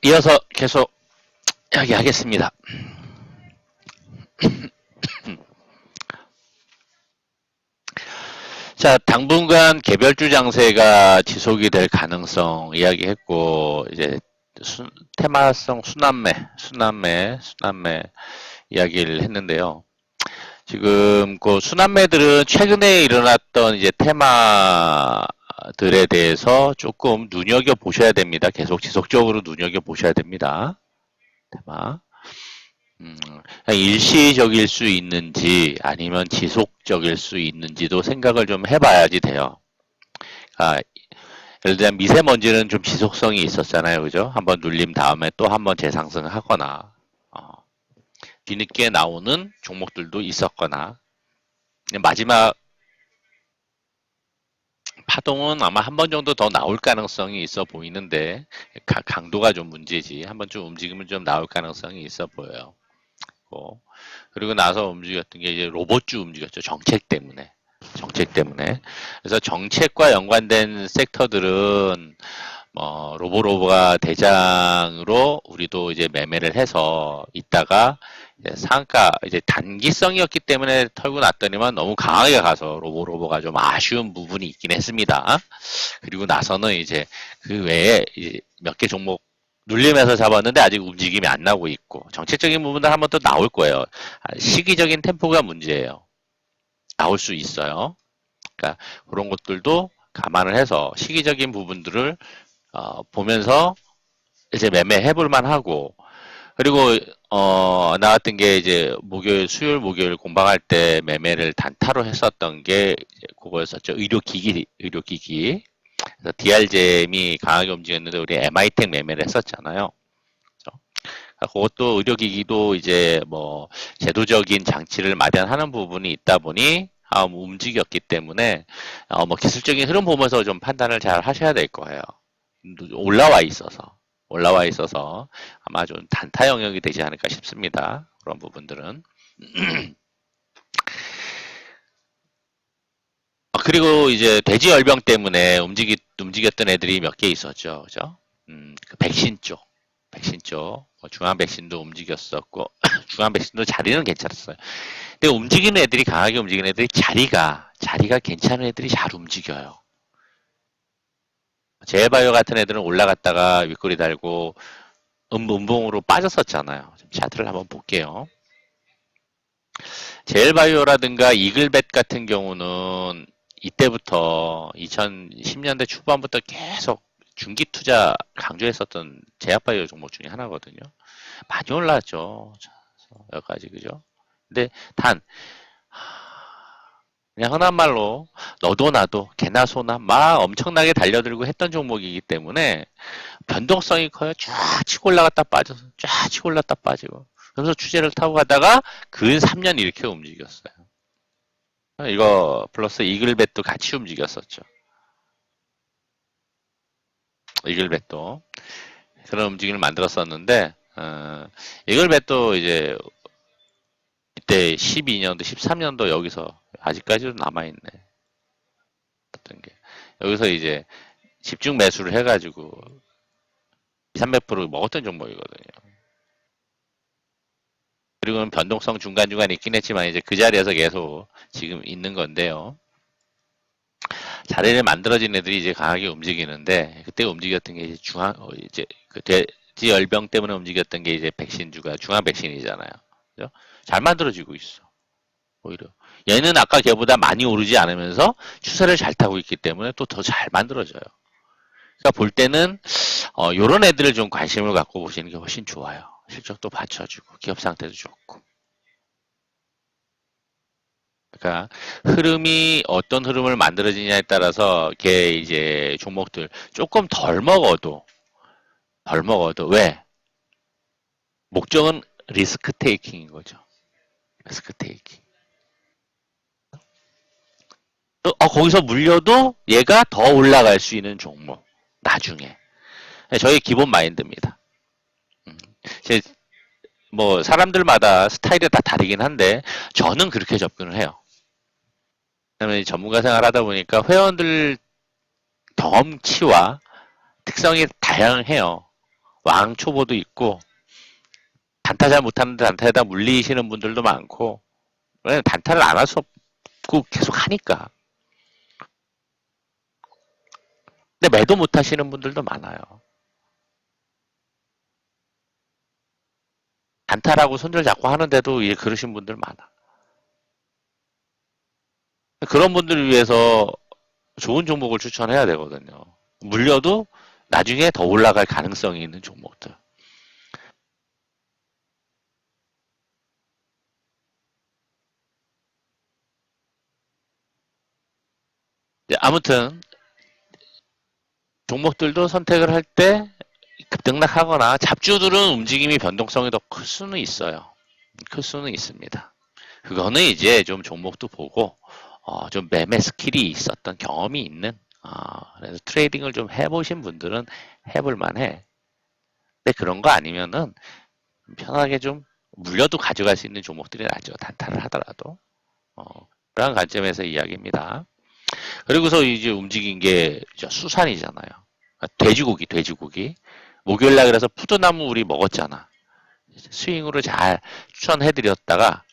이어서 계속 이야기하겠습니다. 자, 당분간 개별주 장세가 지속이 될 가능성 이야기했고, 이제 테마성 순환매 이야기를 했는데요. 지금 그 순환매들은 최근에 일어났던 이제 테마들에 대해서 조금 눈여겨 보셔야 됩니다. 계속 지속적으로 눈여겨 보셔야 됩니다. 테마. 일시적일 수 있는지 아니면 지속적일 수 있는지도 생각을 좀 해봐야지 돼요. 아, 예를 들면 미세먼지는 좀 지속성이 있었잖아요. 그죠? 한번 눌림 다음에 또 한번 재상승하거나 뒤늦게 나오는 종목들도 있었거나 마지막 파동은 아마 한 번 정도 더 나올 가능성이 있어 보이는데 강도가 좀 문제지. 한번 좀 움직이면 좀 나올 가능성이 있어 보여요. 그리고 나서 움직였던 게 이제 로봇주 움직였죠. 정책 때문에. 그래서 정책과 연관된 섹터들은 로보가 대장으로 우리도 이제 매매를 해서 있다가 이제 상가 이제 단기성이었기 때문에 털고 났더니만 너무 강하게 가서 로보가 좀 아쉬운 부분이 있긴 했습니다. 그리고 나서는 이제 그 외에 이제 몇 개 종목 눌림에서 잡았는데 아직 움직임이 안 나오고 있고 정책적인 부분들 한번 또 나올 거예요. 시기적인 템포가 문제예요. 나올 수 있어요. 그러니까 그런 것들도 감안을 해서 시기적인 부분들을 보면서 이제 매매해 볼 만하고 그리고 나왔던 게 이제 수요일 목요일 공방할 때 매매를 단타로 했었던 게 그거였었죠. 의료기기 그래서 DR잼이 강하게 움직였는데 우리 MI텍 매매를 했었잖아요. 그것도 의료기기도 이제 제도적인 장치를 마련하는 부분이 있다 보니 움직였기 때문에 기술적인 흐름 보면서 좀 판단을 잘 하셔야 될 거예요. 올라와 있어서 아마 좀 단타 영역이 되지 않을까 싶습니다. 그런 부분들은. 그리고 이제 돼지열병 때문에 움직였던 애들이 몇 개 있었죠. 그죠? 그 백신 쪽, 중앙 백신도 움직였었고, 중앙 백신도 자리는 괜찮았어요. 근데 강하게 움직이는 애들이 자리가 괜찮은 애들이 잘 움직여요. 제일바이오 같은 애들은 올라갔다가 윗꼬리 달고, 음봉으로 빠졌었잖아요. 좀 차트를 한번 볼게요. 제일바이오라든가 이글벳 같은 경우는 이때부터 2010년대 초반부터 계속 중기 투자 강조했었던 제약바이오 종목 중에 하나거든요. 많이 올랐죠. 여러 가지 그죠? 근데 그냥 흔한 말로 너도 나도 개나 소나 막 엄청나게 달려들고 했던 종목이기 때문에 변동성이 커요. 쫙 치고 올라갔다 빠져서 쫙 치고 올랐다 빠지고 그래서 추세를 타고 가다가 근 3년 이렇게 움직였어요. 이거 플러스 이글벳도 같이 움직였었죠. 이글벳도 그런 움직임을 만들었었는데 이글벳도 이제 이때 12년도 13년도 여기서 아직까지도 남아있네. 어떤 게 여기서 이제 집중 매수를 해가지고 200~300% 먹었던 종목이거든요. 그리고는 변동성 중간중간 있긴 했지만 이제 그 자리에서 계속 지금 있는 건데요. 자리를 만들어진 애들이 이제 강하게 움직이는데 그때 움직였던 게 이제 그 돼지 열병 때문에 움직였던 게 이제 백신주가 중앙 백신이잖아요. 그죠? 잘 만들어지고 있어. 오히려 얘는 아까 걔보다 많이 오르지 않으면서 추세를 잘 타고 있기 때문에 또 더 잘 만들어져요. 그러니까 볼 때는 요런 애들을 좀 관심을 갖고 보시는 게 훨씬 좋아요. 실적도 받쳐주고 기업 상태도 좋고. 그러니까 흐름이 어떤 흐름을 만들어지냐에 따라서 걔 이제 종목들 조금 덜 먹어도 왜? 목적은 리스크 테이킹인 거죠. 리스크 테이킹. 거기서 물려도 얘가 더 올라갈 수 있는 종목. 나중에. 저희 기본 마인드입니다. 제 사람들마다 스타일이 다 다르긴 한데 저는 그렇게 접근을 해요. 왜냐면 전문가 생활 하다 보니까 회원들 경험치와 특성이 다양해요. 왕초보도 있고, 단타 잘 못하는데 단타에다 물리시는 분들도 많고, 왜냐면 단타를 안 할 수 없고 계속 하니까. 근데 매도 못 하시는 분들도 많아요. 단타라고 손절 잡고 하는데도 이제 그러신 분들 많아. 그런 분들을 위해서 좋은 종목을 추천해야 되거든요. 물려도 나중에 더 올라갈 가능성이 있는 종목들. 아무튼 종목들도 선택을 할 때 급등락하거나 잡주들은 움직임이 변동성이 더 클 수는 있어요. 클 수는 있습니다. 그거는 이제 좀 종목도 보고 좀 매매 스킬이 있었던 경험이 있는 그래서 트레이딩을 좀 해보신 분들은 해볼 만해. 근데 그런 거 아니면은 편하게 좀 물려도 가져갈 수 있는 종목들이 낫죠. 단타를 하더라도. 어, 그런 관점에서 이야기입니다. 그리고서 이제 움직인 게 수산이잖아요. 돼지고기. 목요일날 그래서 푸드나무 우리 먹었잖아. 스윙으로 잘 추천해드렸다가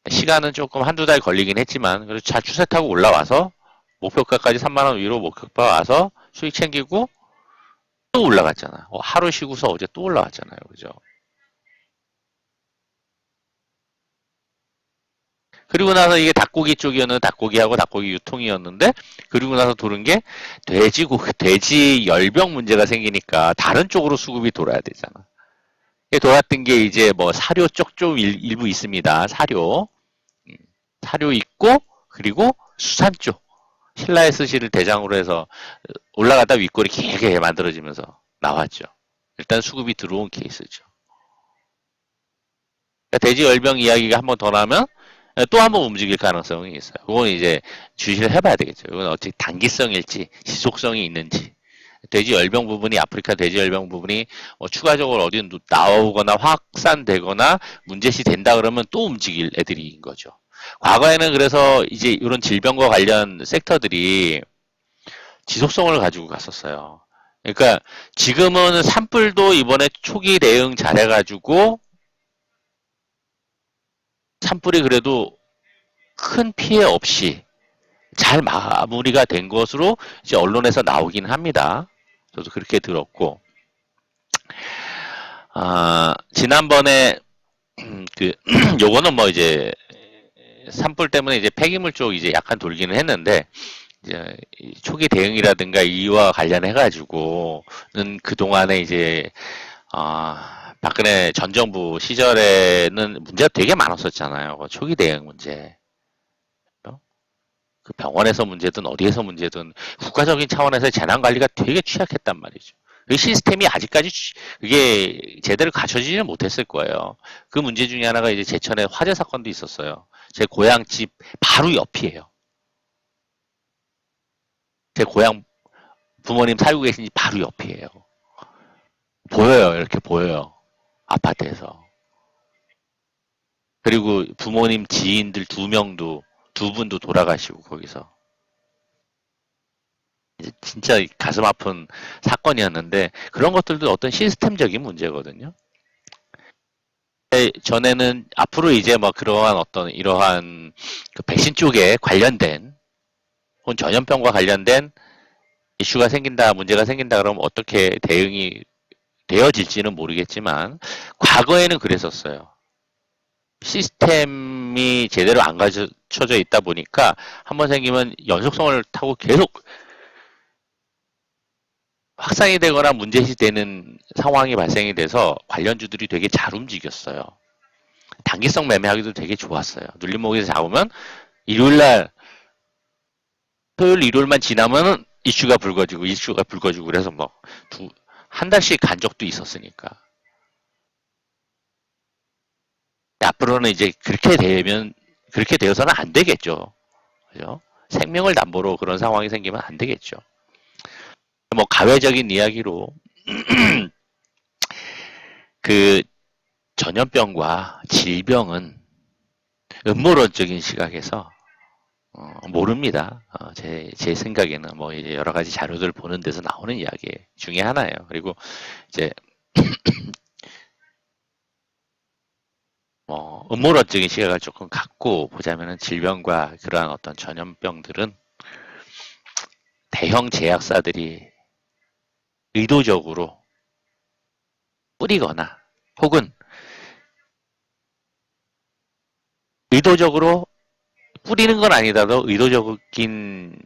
시간은 조금 한두 달 걸리긴 했지만 그래서 잘 추세 타고 올라와서 목표가까지 3만원 위로 목표가 와서 수익 챙기고 또 올라갔잖아. 하루 쉬고서 어제 또 올라왔잖아요. 그죠? 그리고 나서 이게 닭고기 쪽이었는데 닭고기하고 닭고기 유통이었는데 그리고 나서 도는 게 돼지 열병 문제가 생기니까 다른 쪽으로 수급이 돌아야 되잖아. 돌았던 게 이제 뭐 사료 쪽 좀 일부 있습니다. 사료 있고 그리고 수산 쪽 신라의 스시를 대장으로 해서 올라가다 윗골이 길게 만들어지면서 나왔죠. 일단 수급이 들어온 케이스죠. 그러니까 돼지 열병 이야기가 한 번 더 나면 또 한 번 움직일 가능성이 있어요. 그건 이제 주시를 해봐야 되겠죠. 이건 어떻게 단기성일지 지속성이 있는지. 돼지 열병 부분이 아프리카 돼지 열병 부분이 추가적으로 어디 나오거나 확산되거나 문제시 된다 그러면 또 움직일 애들인 거죠. 과거에는 그래서 이제 이런 질병과 관련 섹터들이 지속성을 가지고 갔었어요. 그러니까 지금은 산불도 이번에 초기 대응 잘해가지고 산불이 그래도 큰 피해 없이 잘 마무리가 된 것으로 이제 언론에서 나오긴 합니다. 저도 그렇게 들었고, 지난번에 그 요거는 뭐 이제 산불 때문에 이제 폐기물 쪽 이제 약간 돌기는 했는데 이제 초기 대응이라든가 이와 관련해 가지고는 그 동안에 이제 박근혜 전 정부 시절에는 문제가 되게 많았었잖아요. 그 초기 대응 문제. 그 병원에서 문제든 어디에서 문제든 국가적인 차원에서 재난 관리가 되게 취약했단 말이죠. 그 시스템이 아직까지 그게 제대로 갖춰지지는 못했을 거예요. 그 문제 중에 하나가 이제 제천에 화재 사건도 있었어요. 제 고향 집 바로 옆이에요. 제 고향 부모님 살고 계신 집 바로 옆이에요. 보여요. 이렇게 보여요. 아파트에서. 그리고 부모님 지인들 두 분도 돌아가시고 거기서. 진짜 가슴 아픈 사건이었는데 그런 것들도 어떤 시스템적인 문제거든요. 전에는 앞으로 이제 뭐 그러한 어떤 이러한 그 백신 쪽에 관련된 혹은 전염병과 관련된 이슈가 생긴다, 문제가 생긴다 그러면 어떻게 대응이 되어질지는 모르겠지만 과거에는 그랬었어요. 시스템이 제대로 안 갖춰져 있다 보니까 한번 생기면 연속성을 타고 계속 확산이 되거나 문제시 되는 상황이 발생이 돼서 관련주들이 되게 잘 움직였어요. 단기성 매매하기도 되게 좋았어요. 눌림목에서 잡으면 일요일날 토요일 일요일만 지나면 이슈가 불거지고 그래서 뭐 한 달씩 간 적도 있었으니까. 앞으로는 이제 그렇게 되어서는 안 되겠죠. 그죠? 생명을 담보로 그런 상황이 생기면 안 되겠죠. 뭐 가외적인 이야기로 그 전염병과 질병은 음모론적인 시각에서 모릅니다. 제 생각에는 뭐 이제 여러 가지 자료들 보는 데서 나오는 이야기 중에 하나예요. 그리고 이제 뭐 음모론적인 시각을 조금 갖고 보자면은 질병과 그러한 어떤 전염병들은 대형 제약사들이 의도적으로 뿌리거나 혹은 의도적으로 뿌리는 건 아니더라도 의도적인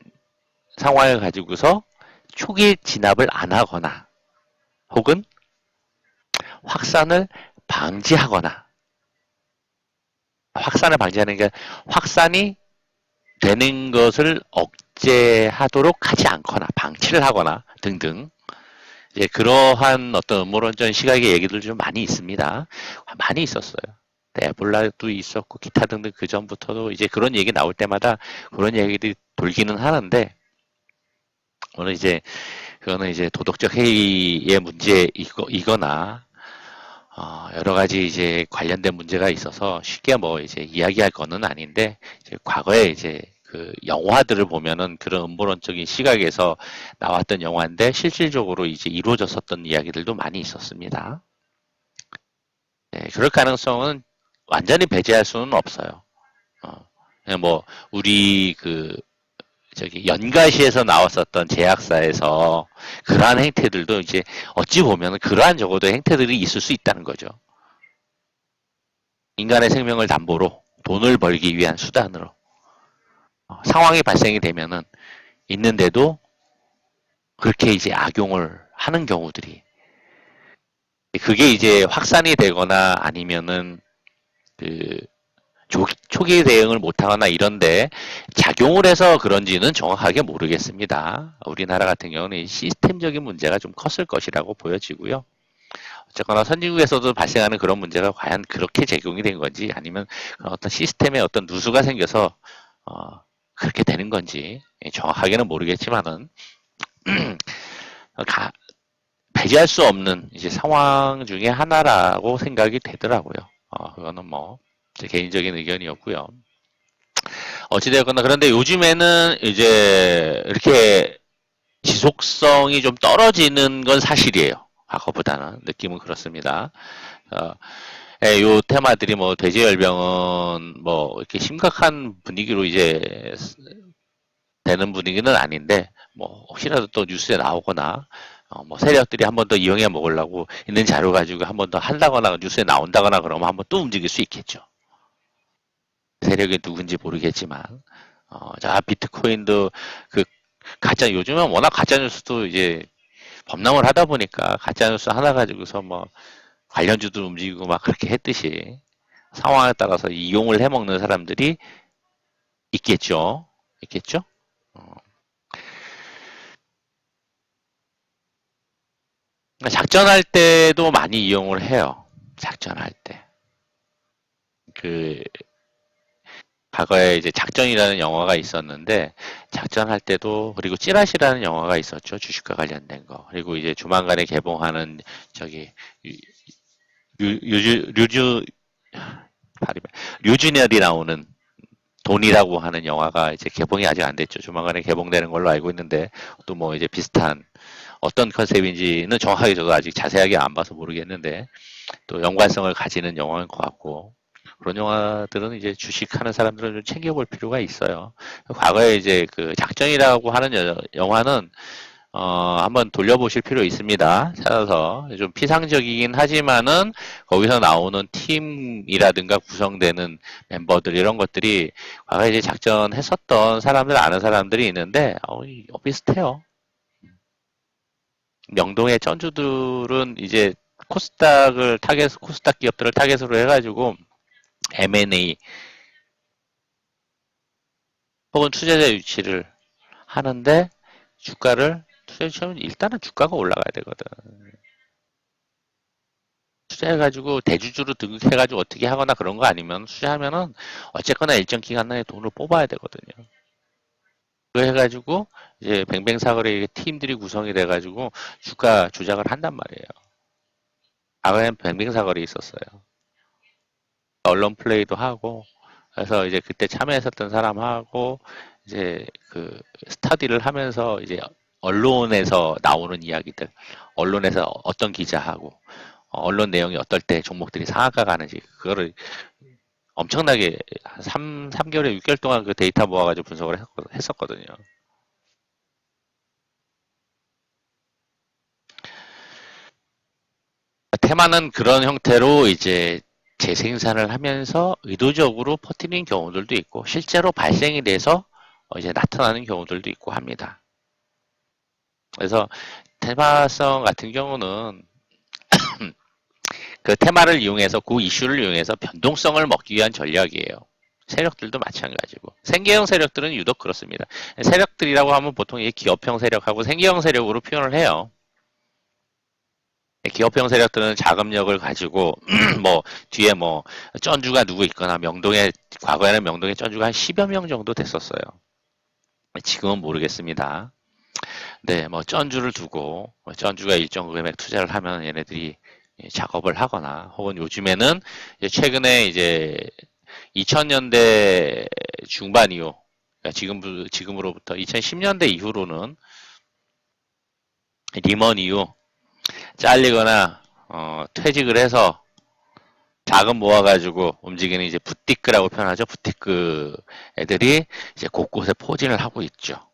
상황을 가지고서 초기 진압을 안 하거나 혹은 확산을 방지하거나 확산을 방지하는 게 확산이 되는 것을 억제하도록 하지 않거나 방치를 하거나 등등 이제 그러한 어떤 음모론적 시각의 얘기들 좀 많이 있습니다. 많이 있었어요. 에볼라도 있었고 기타 등등 그 전부터도 이제 그런 얘기 나올 때마다 그런 얘기들이 돌기는 하는데 오늘 이제 그거는 이제 도덕적 해이의 문제이거나 여러 가지 이제 관련된 문제가 있어서 쉽게 뭐 이제 이야기할 거는 아닌데 이제 과거에 이제 그 영화들을 보면은 그런 음모론적인 시각에서 나왔던 영화인데 실질적으로 이제 이루어졌었던 이야기들도 많이 있었습니다. 네, 그럴 가능성은 완전히 배제할 수는 없어요. 그냥 뭐 우리 그 저기 연가시에서 나왔었던 제약사에서 그러한 행태들도 이제 어찌 보면 그러한 적어도 행태들이 있을 수 있다는 거죠. 인간의 생명을 담보로 돈을 벌기 위한 수단으로 상황이 발생이 되면은 있는데도 그렇게 이제 악용을 하는 경우들이 그게 이제 확산이 되거나 아니면은 그 초기 대응을 못하거나 이런데 작용을 해서 그런지는 정확하게 모르겠습니다. 우리나라 같은 경우는 시스템적인 문제가 좀 컸을 것이라고 보여지고요. 어쨌거나 선진국에서도 발생하는 그런 문제가 과연 그렇게 적용이 된 건지 아니면 어떤 시스템에 어떤 누수가 생겨서 그렇게 되는 건지 정확하게는 모르겠지만은 배제할 수 없는 이제 상황 중에 하나라고 생각이 되더라고요. 그거는 뭐 제 개인적인 의견이었고요. 어찌되었거나 그런데 요즘에는 이제 이렇게 지속성이 좀 떨어지는 건 사실이에요. 과거보다는 느낌은 그렇습니다. 어, 요 테마들이 뭐 돼지열병은 뭐 이렇게 심각한 분위기로 이제 되는 분위기는 아닌데 뭐 혹시라도 또 뉴스에 나오거나 뭐 세력들이 한 번 더 이용해 먹으려고 있는 자료 가지고 한 번 더 한다거나 뉴스에 나온다거나 그러면 한 번 또 움직일 수 있겠죠. 세력이 누군지 모르겠지만 자 비트코인도 그 가짜 요즘은 워낙 가짜 뉴스도 이제 범람을 하다 보니까 가짜 뉴스 하나 가지고서 뭐 관련주도 움직이고 막 그렇게 했듯이 상황에 따라서 이용을 해먹는 사람들이 있겠죠. 있겠죠? 어, 작전할 때도 많이 이용을 해요. 작전할 때. 그 과거에 이제 작전이라는 영화가 있었는데 작전할 때도 그리고 찌라시라는 영화가 있었죠. 주식과 관련된 거. 그리고 이제 조만간에 개봉하는 저기 류주 발음 류준열이 나오는 돈이라고 하는 영화가 이제 개봉이 아직 안 됐죠. 조만간에 개봉되는 걸로 알고 있는데 또 뭐 이제 비슷한 어떤 컨셉인지는 정확하게 저도 아직 자세하게 안 봐서 모르겠는데 또 연관성을 가지는 영화인 것 같고 그런 영화들은 이제 주식하는 사람들은 좀 챙겨볼 필요가 있어요. 과거에 이제 그 작전이라고 하는 영화는 한번 돌려보실 필요 있습니다. 찾아서 좀 피상적이긴 하지만은 거기서 나오는 팀이라든가 구성되는 멤버들 이런 것들이 과거에 이제 작전했었던 사람들 아는 사람들이 있는데 비슷해요. 명동의 전주들은 이제 코스닥 기업들을 타겟으로 해가지고 M&A 혹은 투자자 유치를 하는데 투자 유치하면 일단은 주가가 올라가야 되거든. 투자해가지고 대주주로 등록해가지고 어떻게 하거나 그런 거 아니면 투자하면은 어쨌거나 일정 기간 내에 돈을 뽑아야 되거든요. 그거 해가지고 이제 뱅뱅사거리 팀들이 구성이 돼가지고 주가 조작을 한단 말이에요. 과거엔 뱅뱅사거리 있었어요. 언론 플레이도 하고 그래서 이제 그때 참여했었던 사람하고 이제 그 스터디를 하면서 이제 언론에서 나오는 이야기들, 언론에서 어떤 기자하고 언론 내용이 어떨 때 종목들이 상한가 가는지 그거를 엄청나게 한 3개월에 6개월 동안 그 데이터 모아가지고 분석을 했었거든요. 테마는 그런 형태로 이제 재생산을 하면서 의도적으로 퍼뜨리는 경우들도 있고 실제로 발생이 돼서 이제 나타나는 경우들도 있고 합니다. 그래서 테마성 같은 경우는 그 테마를 이용해서 그 이슈를 이용해서 변동성을 먹기 위한 전략이에요. 세력들도 마찬가지고 생계형 세력들은 유독 그렇습니다. 세력들이라고 하면 보통 기업형 세력하고 생계형 세력으로 표현을 해요. 기업형 세력들은 자금력을 가지고 뭐 뒤에 뭐 쩐주가 누구 있거나 명동에 과거에는 명동에 쩐주가 한 10여 명 정도 됐었어요. 지금은 모르겠습니다. 네, 뭐 쩐주를 두고 쩐주가 일정 금액 투자를 하면 얘네들이 작업을 하거나 혹은 요즘에는 이제 최근에 이제 2000년대 중반 이후 그러니까 지금으로부터 2010년대 이후로는 리먼 이후 잘리거나 퇴직을 해서 자금 모아가지고 움직이는 이제 부티크라고 표현하죠. 부티크 애들이 이제 곳곳에 포진을 하고 있죠.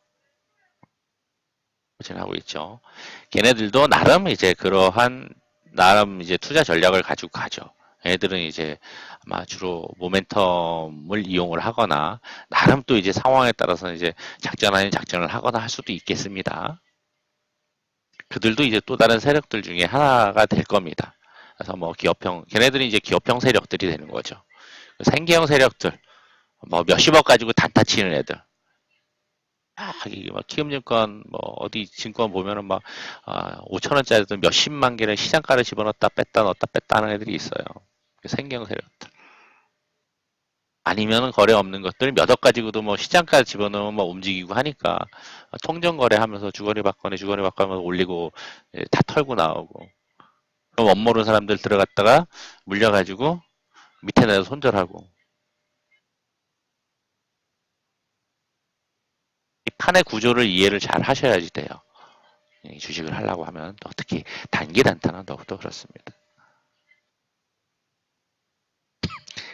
포진하고 있죠. 걔네들도 나름 이제 그러한 나름 이제 투자 전략을 가지고 가죠. 애들은 이제 아마 주로 모멘텀을 이용을 하거나 나름 또 이제 상황에 따라서 이제 작전 아닌 작전을 하거나 할 수도 있겠습니다. 그들도 이제 또 다른 세력들 중에 하나가 될 겁니다. 그래서 뭐 기업형, 걔네들이 이제 기업형 세력들이 되는 거죠. 생계형 세력들, 뭐 몇십억 가지고 단타 치는 애들. 이게 막 키움증권 뭐 어디 증권 보면은 막 5천 원짜리들 몇십만 개를 시장가를 집어넣었다 뺐다 넣었다 뺐다 하는 애들이 있어요. 생계형 세력들. 아니면은 거래 없는 것들 몇억 가지고도 뭐 시장가 집어넣으면 뭐 움직이고 하니까 통정 거래하면서 주거니 받거니 올리고 다 털고 나오고 그럼 멋모르는 사람들 들어갔다가 물려가지고 밑에 내서 손절하고 이 판의 구조를 이해를 잘 하셔야지 돼요. 주식을 하려고 하면 특히 단기 단타는 더욱더 그렇습니다.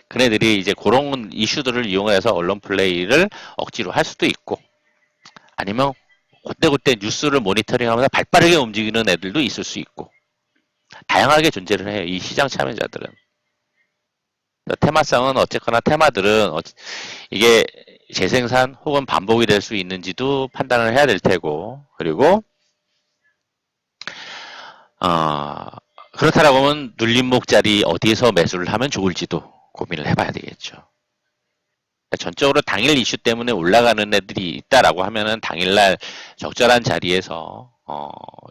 그네들이 이제 그런 이슈들을 이용해서 언론 플레이를 억지로 할 수도 있고 아니면 그때그때 뉴스를 모니터링하면서 발빠르게 움직이는 애들도 있을 수 있고 다양하게 존재를 해요. 이 시장 참여자들은. 테마성은 어쨌거나 테마들은 이게 재생산 혹은 반복이 될 수 있는지도 판단을 해야 될 테고 그리고 그렇다라고 하면 눌림목자리 어디에서 매수를 하면 좋을지도 고민을 해봐야 되겠죠. 전적으로 당일 이슈 때문에 올라가는 애들이 있다라고 하면은 당일날 적절한 자리에서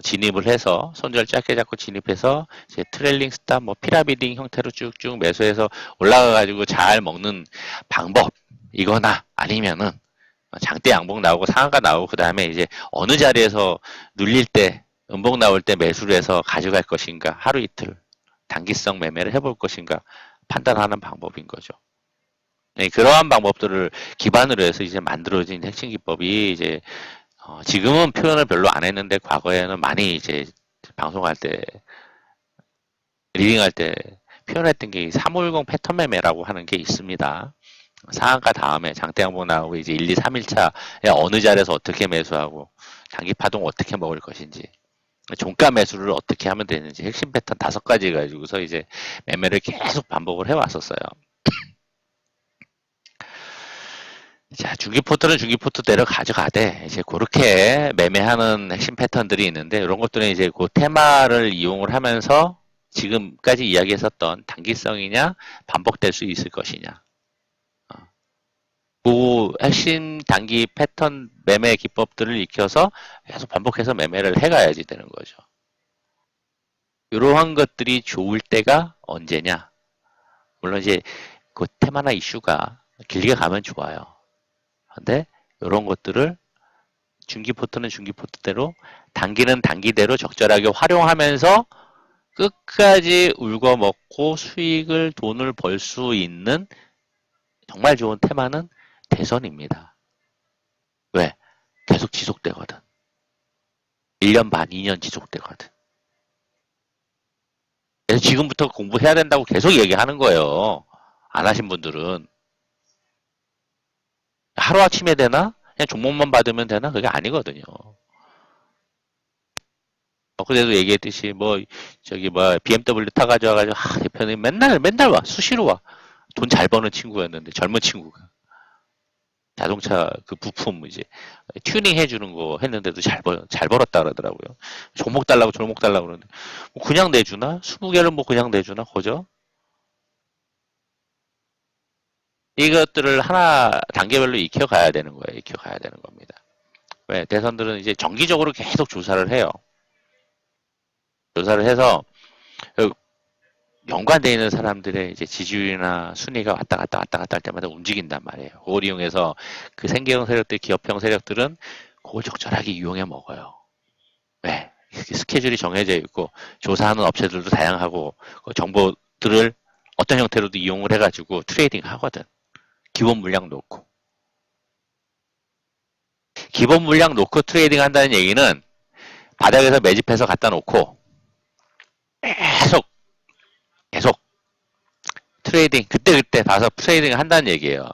진입을 해서 손절 짧게 잡고 진입해서 이제 트레일링 스탑 뭐 피라미딩 형태로 쭉쭉 매수해서 올라가 가지고 잘 먹는 방법이거나 아니면은 장대 양봉 나오고 상한가 나오고 그 다음에 이제 어느 자리에서 눌릴 때 음봉 나올 때 매수를 해서 가져갈 것인가 하루 이틀 단기성 매매를 해볼 것인가 판단하는 방법인 거죠. 네, 그러한 방법들을 기반으로 해서 이제 만들어진 핵심 기법이 이제 지금은 표현을 별로 안 했는데 과거에는 많이 이제 방송할 때 리딩할 때 표현했던 게 350 패턴 매매라고 하는 게 있습니다. 상한가 다음에 장대 양봉 나오고 이제 1, 2, 3일차에 어느 자리에서 어떻게 매수하고 단기 파동 어떻게 먹을 것인지 종가 매수를 어떻게 하면 되는지 핵심 패턴 5가지 가지고서 이제 매매를 계속 반복을 해왔었어요. 자, 중기포트는 중기포트대로 가져가되, 이제 그렇게 매매하는 핵심 패턴들이 있는데, 이런 것들은 이제 그 테마를 이용을 하면서 지금까지 이야기했었던 단기성이냐, 반복될 수 있을 것이냐. 그 핵심 단기 패턴 매매 기법들을 익혀서 계속 반복해서 매매를 해가야지 되는 거죠. 이러한 것들이 좋을 때가 언제냐? 물론 이제 그 테마나 이슈가 길게 가면 좋아요. 근데 이런 것들을 중기포트는 중기포트대로 단기는 단기대로 적절하게 활용하면서 끝까지 울고 먹고 수익을 돈을 벌 수 있는 정말 좋은 테마는 대선입니다. 왜? 계속 지속되거든. 1년 반, 2년 지속되거든. 그래서 지금부터 공부해야 된다고 계속 얘기하는 거예요. 안 하신 분들은. 하루아침에 되나? 그냥 종목만 받으면 되나? 그게 아니거든요. 그래도 얘기했듯이, BMW 타가지고 와가지고, 대표님 맨날 와. 수시로 와. 돈 잘 버는 친구였는데, 젊은 친구가. 자동차 그 부품 이제 튜닝 해주는 거 했는데도 잘 벌었다 그러더라고요. 종목 달라고 그러는데 뭐 그냥 내주나? 20개를 뭐 그냥 내주나? 그죠? 이것들을 하나 단계별로 익혀가야 되는 거예요. 익혀가야 되는 겁니다. 왜? 대선들은 이제 정기적으로 계속 조사를 해요. 조사를 해서 그 연관되어 있는 사람들의 이제 지지율이나 순위가 왔다 갔다 할 때마다 움직인단 말이에요. 그걸 이용해서 그 생계형 세력들, 기업형 세력들은 그걸 적절하게 이용해 먹어요. 왜? 스케줄이 정해져 있고 조사하는 업체들도 다양하고 그 정보들을 어떤 형태로도 이용을 해가지고 트레이딩 하거든. 기본 물량 놓고. 기본 물량 놓고 트레이딩 한다는 얘기는 바닥에서 매집해서 갖다 놓고 계속 계속 트레이딩 그때 봐서 트레이딩 한다는 얘기예요.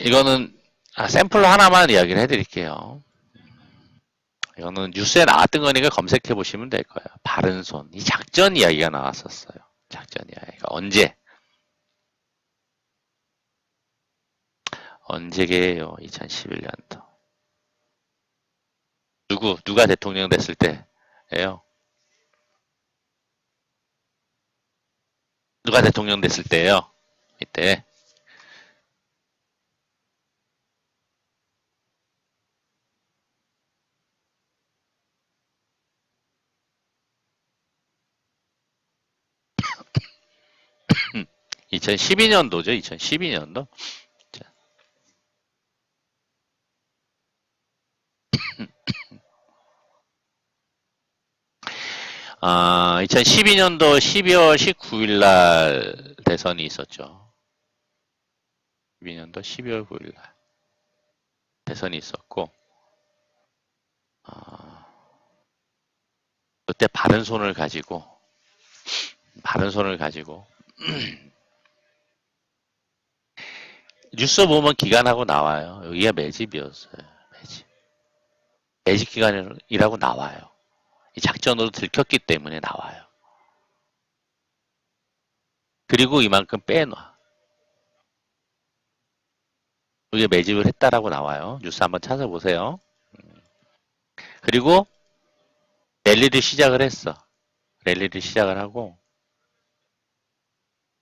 이거는 샘플로 하나만 이야기를 해드릴게요. 이거는 뉴스에 나왔던 거니까 검색해 보시면 될 거예요. 바른손. 이 작전 이야기가 나왔었어요. 작전 이야기가. 언제게요? 2011년도. 누가 대통령 됐을 때예요? 누가 대통령 됐을 때예요? 이때. 2012년도죠. 2012년도. 2012년도 12월 19일 날 대선이 있었죠. 12년도 12월 9일 날 대선이 있었고, 그때 바른 손을 가지고 뉴스 보면 기간하고 나와요. 여기가 매집이었어요. 매집 기간이라고 나와요. 이 작전으로 들켰기 때문에 나와요. 그리고 이만큼 빼놔. 여기에 매집을 했다라고 나와요. 뉴스 한번 찾아보세요. 그리고 랠리를 시작을 했어. 랠리를 시작을 하고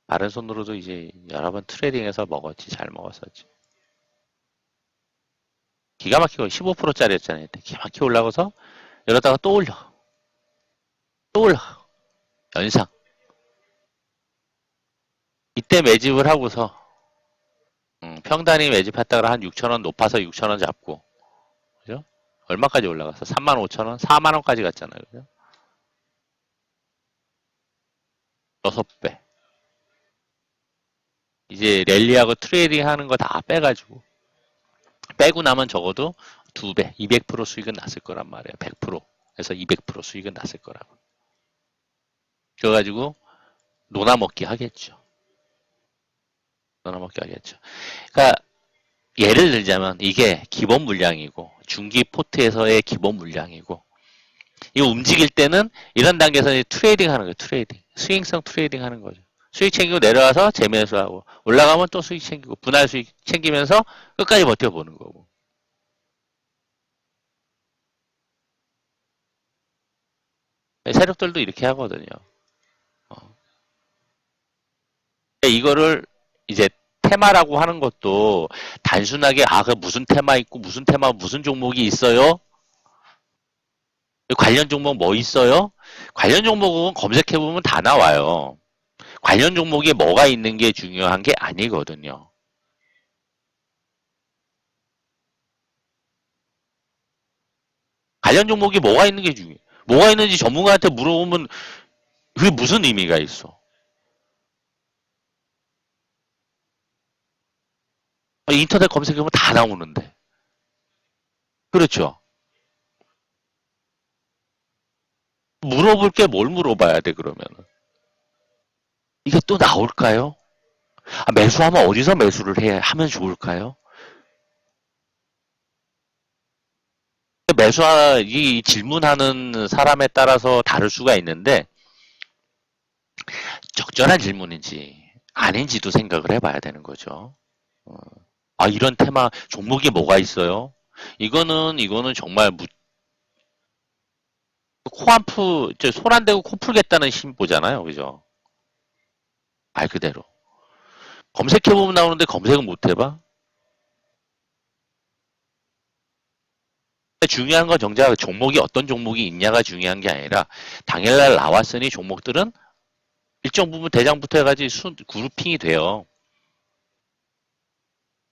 바른 손으로도 이제 여러 번 트레이딩해서 먹었지. 잘 먹었었지. 기가 막히고 15%짜리였잖아요. 기가 막히게 올라가서 이러다가 또 올려. 연상. 이때 매집을 하고서 평단위 매집했다가 한 6,000원 높아서 6,000원 잡고, 그죠? 얼마까지 올라갔어? 35,000원? 4만원까지 갔잖아요. 그죠? 6배. 이제 랠리하고 트레이딩 하는 거 다 빼가지고, 빼고 나면 적어도 2배, 200% 수익은 났을 거란 말이에요. 100%에서 200% 수익은 났을 거라고. 그래가지고, 노나먹기 하겠죠. 그러니까, 예를 들자면, 이게 기본 물량이고, 중기 포트에서의 기본 물량이고, 이거 움직일 때는 이런 단계에서 트레이딩 하는 거예요. 트레이딩. 스윙성 트레이딩 하는 거죠. 수익 챙기고 내려와서 재매수하고, 올라가면 또 수익 챙기고, 분할 수익 챙기면서 끝까지 버텨보는 거고. 세력들도 이렇게 하거든요. 이거를 이제 테마라고 하는 것도 단순하게 그 무슨 테마 있고 무슨 테마 무슨 종목이 있어요? 관련 종목 뭐 있어요? 관련 종목은 검색해보면 다 나와요. 관련 종목에 뭐가 있는 게 중요한 게 아니거든요. 관련 종목이 뭐가 있는 게 중요해. 뭐가 있는지 전문가한테 물어보면 그게 무슨 의미가 있어? 인터넷 검색해보면 다 나오는데. 그렇죠. 물어볼 게 뭘 물어봐야 돼, 그러면은. 이게 또 나올까요? 매수하면 어디서 매수를 하면 좋을까요? 이 질문하는 사람에 따라서 다를 수가 있는데, 적절한 질문인지 아닌지도 생각을 해봐야 되는 거죠. 어, 이런 테마, 종목이 뭐가 있어요? 이거는 정말 손 안 대고 코 풀겠다는 심보잖아요. 그죠? 말 그대로. 검색해보면 나오는데 검색은 못 해봐? 중요한 건 정작 종목이 어떤 종목이 있냐가 중요한 게 아니라 당일날 나왔으니 종목들은 일정 부분 대장부터 해가지고 그룹핑이 돼요.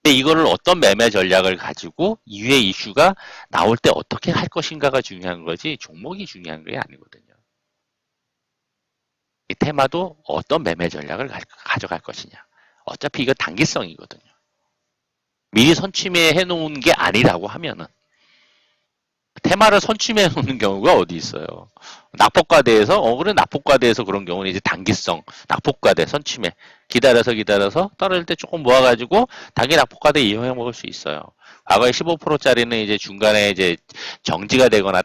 근데 이거를 어떤 매매 전략을 가지고 이후에 이슈가 나올 때 어떻게 할 것인가가 중요한 거지 종목이 중요한 게 아니거든요. 이 테마도 어떤 매매 전략을 가져갈 것이냐. 어차피 이거 단기성이거든요. 미리 선취매 해놓은 게 아니라고 하면은 테마를 선취해 놓는 경우가 어디 있어요. 낙폭과대에서 그래 낙폭과대에서 그런 경우는 이제 단기성 낙폭과대 선취매 기다려서 떨어질 때 조금 모아가지고 단기 낙폭과대 이용해 먹을 수 있어요. 과거에 15%짜리는 이제 중간에 이제 정지가 되거나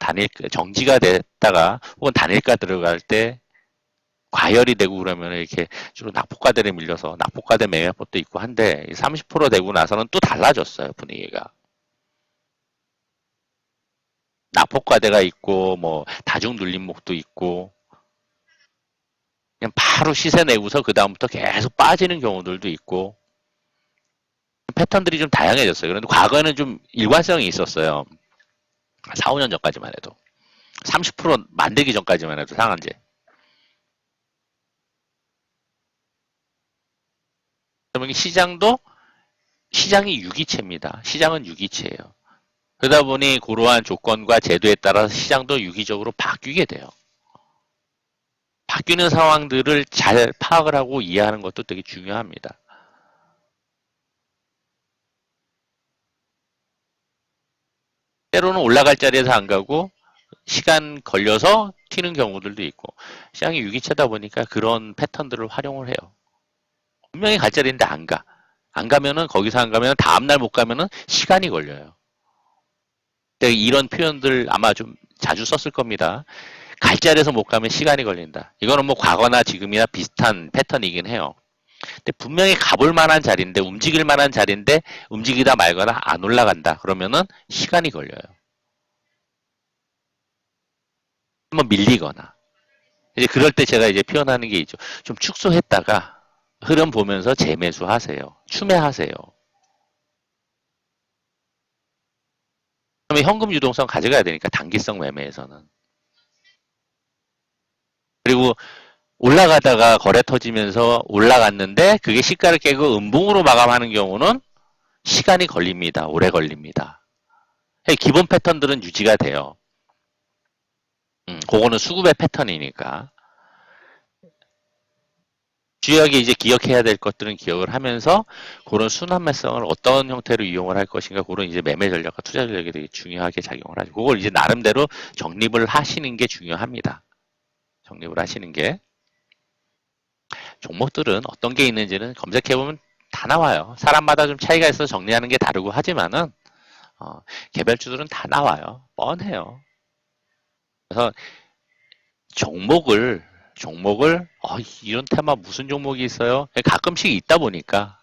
정지가 됐다가 혹은 단일가 들어갈 때 과열이 되고 그러면 이렇게 주로 낙폭과대를 밀려서 낙폭과대 매매법도 있고 한데 30% 되고 나서는 또 달라졌어요 분위기가. 낙폭과대가 있고 뭐 다중 눌림목도 있고 그냥 바로 시세 내고서 그 다음부터 계속 빠지는 경우들도 있고 패턴들이 좀 다양해졌어요. 그런데 과거에는 좀 일관성이 있었어요. 4, 5년 전까지만 해도 30% 만들기 전까지만 해도 상한제. 그러면 시장이 유기체입니다. 시장은 유기체예요. 그러다 보니 그러한 조건과 제도에 따라서 시장도 유기적으로 바뀌게 돼요. 바뀌는 상황들을 잘 파악을 하고 이해하는 것도 되게 중요합니다. 때로는 올라갈 자리에서 안 가고 시간 걸려서 튀는 경우들도 있고 시장이 유기체다 보니까 그런 패턴들을 활용을 해요. 분명히 갈 자리인데 안 가. 안 가면은 거기서 안 가면 다음날 못 가면은 시간이 걸려요. 이런 표현들 아마 좀 자주 썼을 겁니다. 갈 자리에서 못 가면 시간이 걸린다. 이거는 뭐 과거나 지금이나 비슷한 패턴이긴 해요. 근데 분명히 가볼 만한 자리인데 움직일 만한 자리인데 움직이다 말거나 안 올라간다. 그러면은 시간이 걸려요. 한번 밀리거나. 이제 그럴 때 제가 이제 표현하는 게 있죠. 좀 축소했다가 흐름 보면서 재매수하세요. 추매하세요. 그러면 현금 유동성 가져가야 되니까 단기성 매매에서는. 그리고 올라가다가 거래 터지면서 올라갔는데 그게 시가를 깨고 음봉으로 마감하는 경우는 시간이 걸립니다. 오래 걸립니다. 기본 패턴들은 유지가 돼요. 그거는 수급의 패턴이니까. 주요하게 이제 기억해야 될 것들은 기억을 하면서 그런 순환매성을 어떤 형태로 이용을 할 것인가 그런 이제 매매 전략과 투자 전략이 되게 중요하게 작용을 하죠. 그걸 이제 나름대로 정립을 하시는 게 중요합니다. 정립을 하시는 게 종목들은 어떤 게 있는지는 검색해보면 다 나와요. 사람마다 좀 차이가 있어서 정리하는 게 다르고 하지만은 개별주들은 다 나와요. 뻔해요. 그래서 종목을 이런 테마 무슨 종목이 있어요? 가끔씩 있다 보니까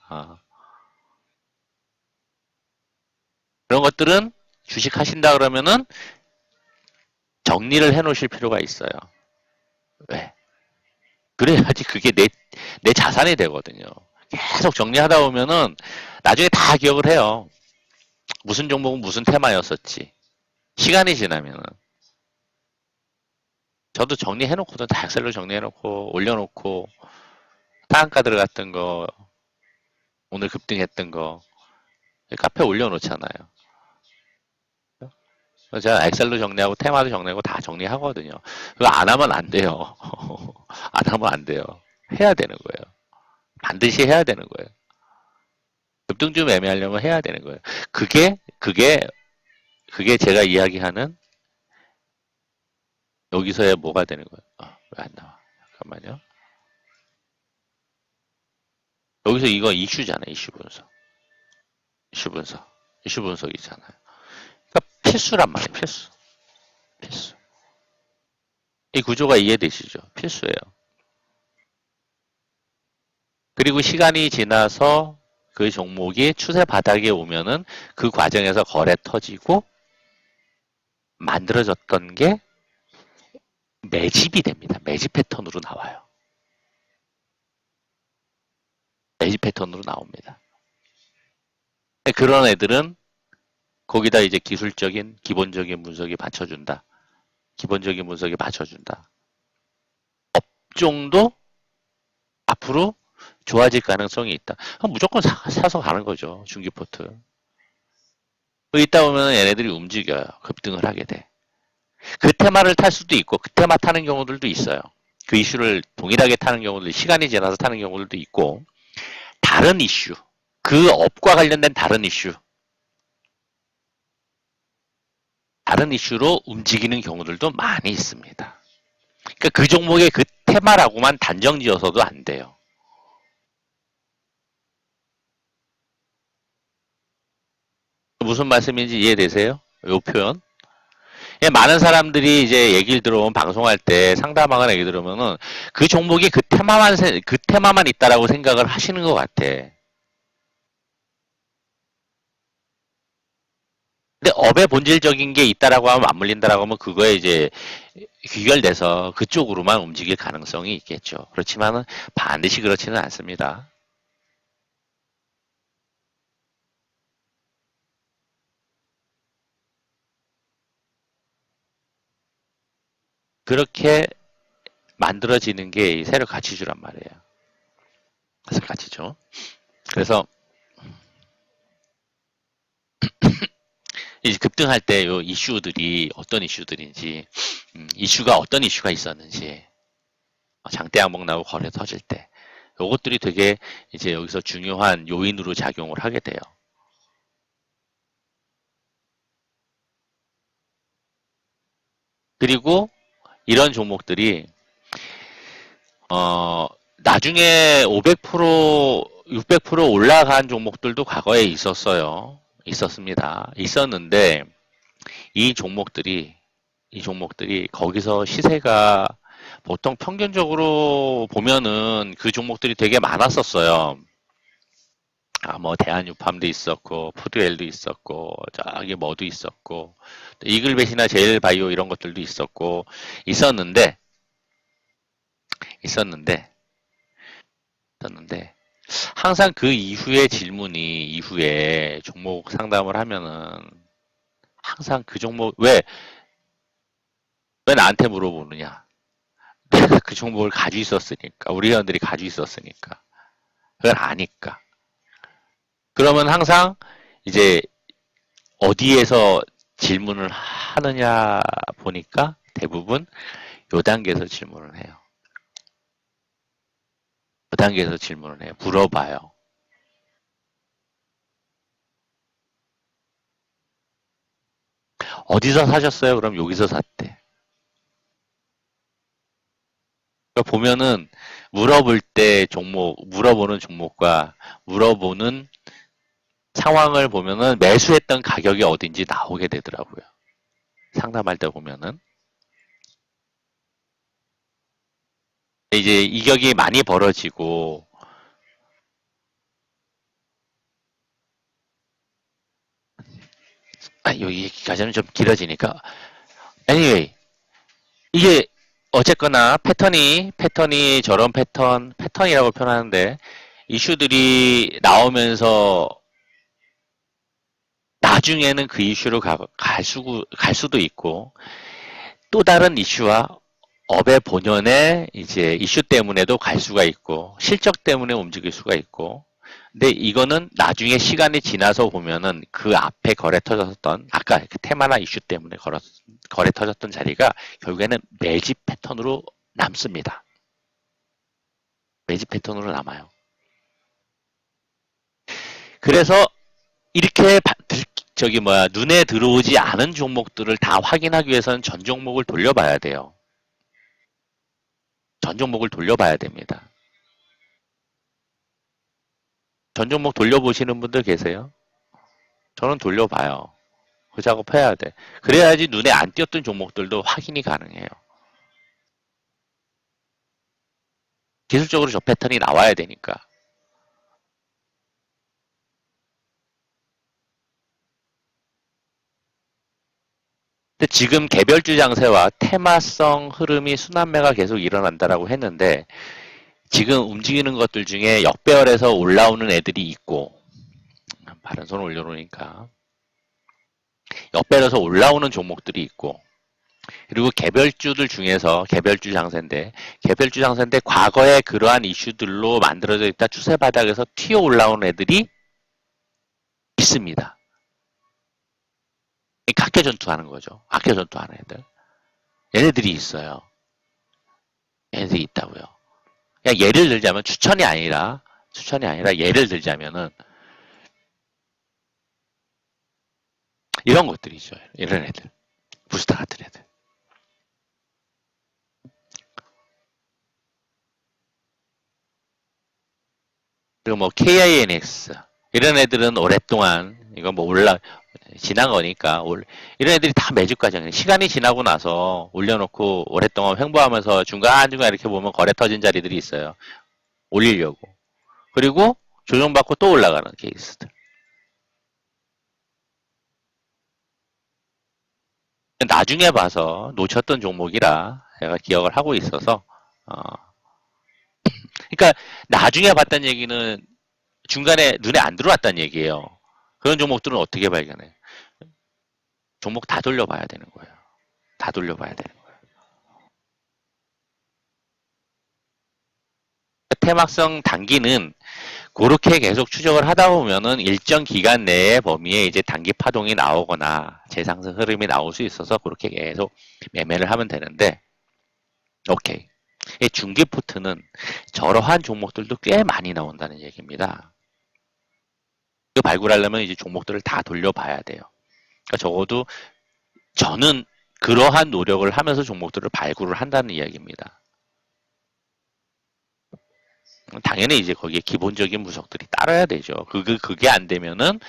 그런 것들은 주식 하신다 그러면은 정리를 해 놓으실 필요가 있어요. 왜? 그래야지 그게 내 자산이 되거든요. 계속 정리하다 보면은 나중에 다 기억을 해요. 무슨 종목은 무슨 테마였었지. 시간이 지나면은. 저도 정리해놓고도 다 엑셀로 정리해놓고 올려놓고 상한가 들어갔던 거 오늘 급등했던 거 카페에 올려놓잖아요. 그래서 제가 엑셀로 정리하고 테마도 정리하고 다 정리하거든요. 그거 안 하면 안 돼요. 안 하면 안 돼요. 해야 되는 거예요. 반드시 해야 되는 거예요. 급등 좀 애매하려면 해야 되는 거예요. 그게 제가 이야기하는 여기서의 뭐가 되는 거예요. 왜 안 나와? 잠깐만요. 여기서 이거 이슈잖아요. 이슈 분석. 이슈 분석. 이슈 분석이잖아요. 그러니까 필수란 말이에요. 필수. 필수. 이 구조가 이해되시죠? 필수예요. 그리고 시간이 지나서 그 종목이 추세 바닥에 오면은 그 과정에서 거래 터지고 만들어졌던 게 매집이 됩니다. 매집 패턴으로 나와요. 매집 패턴으로 나옵니다. 그런 애들은 거기다 이제 기술적인 기본적인 분석이 받쳐준다. 기본적인 분석이 받쳐준다. 업종도 앞으로 좋아질 가능성이 있다. 무조건 사서 가는 거죠. 중기포트. 있다 보면 얘네들이 움직여요. 급등을 하게 돼. 그 테마를 탈 수도 있고 그 테마 타는 경우들도 있어요. 그 이슈를 동일하게 타는 경우들, 시간이 지나서 타는 경우들도 있고 다른 이슈, 그 업과 관련된 다른 이슈, 다른 이슈로 움직이는 경우들도 많이 있습니다. 그러니까 그 종목의 그 테마라고만 단정 지어서도 안 돼요. 무슨 말씀인지 이해되세요? 이 표현? 많은 사람들이 이제 얘기를 들어보면 방송할 때 상담하거나 얘기 들으면은 그 종목이 그 테마만 있다라고 생각을 하시는 것 같아. 근데 업의 본질적인 게 있다라고 하면 맞물린다라고 하면 그거에 이제 귀결돼서 그쪽으로만 움직일 가능성이 있겠죠. 그렇지만은 반드시 그렇지는 않습니다. 그렇게 만들어지는 게 이 세력 가치주란 말이에요. 세력 가치죠. 그래서 이제 급등할 때 요 이슈들이 어떤 이슈들인지, 이슈가 어떤 이슈가 있었는지, 장대 항목 나고 거래 터질 때, 요것들이 되게 이제 여기서 중요한 요인으로 작용을 하게 돼요. 그리고 이런 종목들이 나중에 500%, 600% 올라간 종목들도 과거에 있었어요. 있었습니다. 있었는데 이 종목들이 거기서 시세가 보통 평균적으로 보면은 그 종목들이 되게 많았었어요. 뭐 대한유팜도 있었고 푸드웰도 있었고 저기 뭐도 있었고 이글벳이나 제일바이오 이런 것들도 있었는데 있었는데 항상 그 이후에 종목 상담을 하면은 항상 그 종목 왜 나한테 물어보느냐? 내가 그 종목을 가지고 있었으니까 우리 회원들이 가지고 있었으니까 그걸 아니까. 그러면 항상 이제 어디에서 질문을 하느냐 보니까 대부분 요 단계에서 질문을 해요. 요 단계에서 질문을 해요. 물어봐요. 어디서 사셨어요? 그럼 여기서 샀대. 그러니까 보면은 물어보는 종목과 물어보는 상황을 보면은 매수했던 가격이 어딘지 나오게 되더라고요. 상담할 때 보면은. 이제 이격이 많이 벌어지고, 여기까지는 좀 길어지니까. anyway, 이게 어쨌거나 패턴이 저런 패턴이라고 표현하는데, 이슈들이 나오면서 나중에는 그 이슈로 갈 수도 있고, 또 다른 이슈와 업의 본연의 이제 이슈 때문에도 갈 수가 있고, 실적 때문에 움직일 수가 있고, 근데 이거는 나중에 시간이 지나서 보면은 그 앞에 거래 터졌던, 아까 그 테마나 이슈 때문에 거래 터졌던 자리가 결국에는 매집 패턴으로 남습니다. 매집 패턴으로 남아요. 그래서 이렇게 눈에 들어오지 않은 종목들을 다 확인하기 위해서는 전 종목을 돌려봐야 돼요. 전 종목을 돌려봐야 됩니다. 전 종목 돌려보시는 분들 계세요? 저는 돌려봐요. 그 작업해야 돼. 그래야지 눈에 안 띄었던 종목들도 확인이 가능해요. 기술적으로 저 패턴이 나와야 되니까. 근데 지금 개별주 장세와 테마성 흐름이 순환매가 계속 일어난다라고 했는데 지금 움직이는 것들 중에 역배열에서 올라오는 애들이 있고 바른 손 올려놓으니까 역배열에서 올라오는 종목들이 있고 그리고 개별주들 중에서 개별주 장세인데 과거에 그러한 이슈들로 만들어져 있다 추세 바닥에서 튀어 올라오는 애들이 있습니다. 각계 전투하는 거죠. 각계 전투하는 애들. 얘네들이 있어요. 얘네들이 있다고요. 그냥 예를 들자면 추천이 아니라 예를 들자면은 이런 것들이죠. 이런 애들. 부스터 같은 애들. 그리고 뭐 KINX 이런 애들은 오랫동안 이거 뭐 지난 거니까 이런 애들이 다 매집 과정이에요. 시간이 지나고 나서 올려놓고 오랫동안 횡보하면서 중간중간 이렇게 보면 거래 터진 자리들이 있어요. 올리려고. 그리고 조정받고 또 올라가는 케이스들. 나중에 봐서 놓쳤던 종목이라 제가 기억을 하고 있어서 그러니까 나중에 봤다는 얘기는 중간에 눈에 안 들어왔다는 얘기예요. 그런 종목들은 어떻게 발견해? 종목 다 돌려봐야 되는 거예요. 다 돌려봐야 되는 거예요. 테마성 단기는 그렇게 계속 추적을 하다 보면은 일정 기간 내의 범위에 이제 단기 파동이 나오거나 재상승 흐름이 나올 수 있어서 그렇게 계속 매매를 하면 되는데, 오케이. 중기 포트는 저러한 종목들도 꽤 많이 나온다는 얘기입니다. 그 발굴하려면 이제 종목들을 다 돌려봐야 돼요. 그러니까 적어도 저는 그러한 노력을 하면서 종목들을 발굴을 한다는 이야기입니다. 당연히 이제 거기에 기본적인 분석들이 따라야 되죠. 그게 안 되면은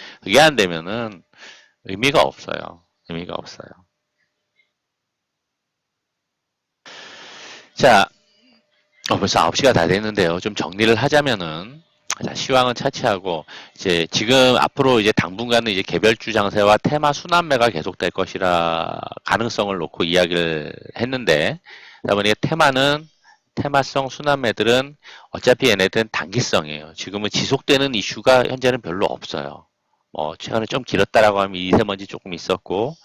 의미가 없어요. 의미가 없어요. 자, 벌써 9시가 다 됐는데요. 좀 정리를 하자면은, 자, 시황은 차치하고, 이제 지금 앞으로 이제 당분간은 이제 개별주 장세와 테마 순환매가 계속될 것이라 가능성을 놓고 이야기를 했는데, 그러다 보니까 테마성 순환매들은 어차피 얘네들은 단기성이에요. 지금은 지속되는 이슈가 현재는 별로 없어요. 뭐, 최근에 좀 길었다라고 하면 미세먼지 조금 있었고,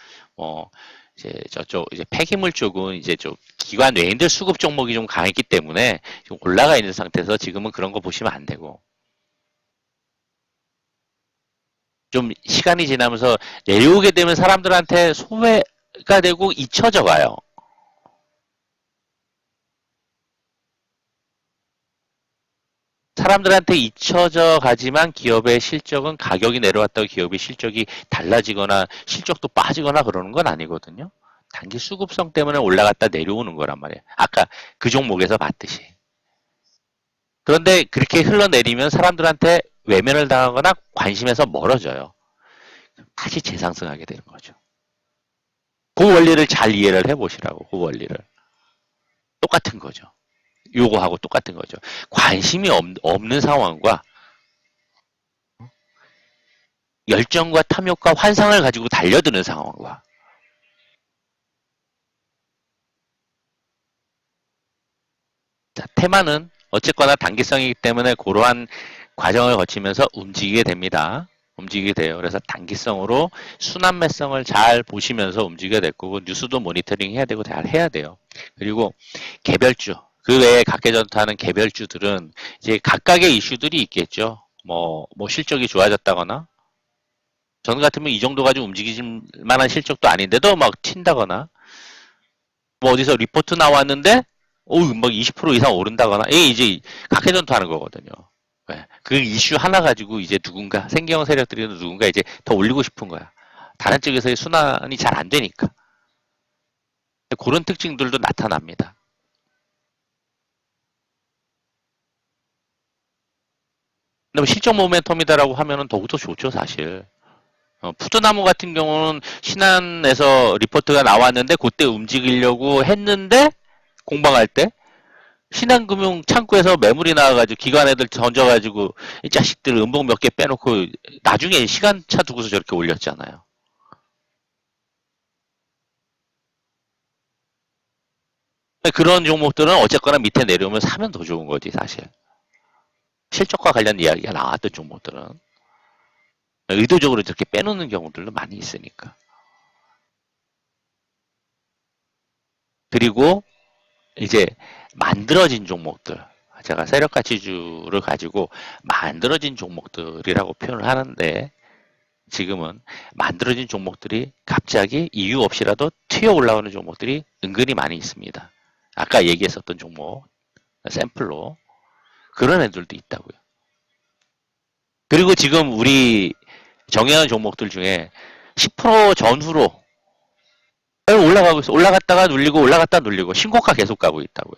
이제 저쪽 이제 폐기물 쪽은 이제 좀 기관 외인들 수급 종목이 좀 강했기 때문에 좀 올라가 있는 상태에서 지금은 그런 거 보시면 안 되고 좀 시간이 지나면서 내려오게 되면 사람들한테 소외가 되고 잊혀져 가요. 사람들한테 잊혀져 가지만 기업의 실적은 가격이 내려왔다고 기업의 실적이 달라지거나 실적도 빠지거나 그러는 건 아니거든요. 단기 수급성 때문에 올라갔다 내려오는 거란 말이에요. 아까 그 종목에서 봤듯이. 그런데 그렇게 흘러내리면 사람들한테 외면을 당하거나 관심에서 멀어져요. 다시 재상승하게 되는 거죠. 그 원리를 잘 이해를 해보시라고. 그 원리를. 똑같은 거죠. 요거하고 똑같은 거죠. 관심이 없는 상황과 열정과 탐욕과 환상을 가지고 달려드는 상황과 자, 테마는 어쨌거나 단기성이기 때문에 그러한 과정을 거치면서 움직이게 됩니다. 움직이게 돼요. 그래서 단기성으로 순환매성을 잘 보시면서 움직여야 될 거고 뉴스도 모니터링 해야 되고 잘 해야 돼요. 그리고 개별주 그 외에 각계전투하는 개별주들은 이제 각각의 이슈들이 있겠죠. 뭐 실적이 좋아졌다거나 전 같으면 이 정도 가지고 움직이질 만한 실적도 아닌데도 막 튄다거나 뭐 어디서 리포트 나왔는데 막 20% 이상 오른다거나 이게 이제 각계전투하는 거거든요. 예. 그 이슈 하나 가지고 이제 누군가 생계형 세력들이 누군가 이제 더 올리고 싶은 거야. 다른 쪽에서의 순환이 잘 안 되니까. 그런 특징들도 나타납니다. 근데 뭐 실적 모멘텀이다라고 하면은 더욱더 좋죠, 사실. 푸드나무 같은 경우는 신한에서 리포트가 나왔는데 그때 움직이려고 했는데 공방할 때 신한금융 창구에서 매물이 나와가지고 기관 애들 던져가지고 이 자식들 음봉 몇 개 빼놓고 나중에 시간차 두고서 저렇게 올렸잖아요. 그런 종목들은 어쨌거나 밑에 내려오면 사면 더 좋은 거지 사실. 실적과 관련 이야기가 나왔던 종목들은 의도적으로 저렇게 빼놓는 경우들도 많이 있으니까. 그리고 이제 만들어진 종목들, 제가 세력가치주를 가지고 만들어진 종목들이라고 표현을 하는데 지금은 만들어진 종목들이 갑자기 이유 없이라도 튀어 올라오는 종목들이 은근히 많이 있습니다. 아까 얘기했었던 종목 샘플로 그런 애들도 있다고요. 그리고 지금 우리 정해놓은 종목들 중에 10% 전후로 올라가고 있어. 올라갔다가 눌리고 올라갔다 눌리고 신고가 계속 가고 있다고요.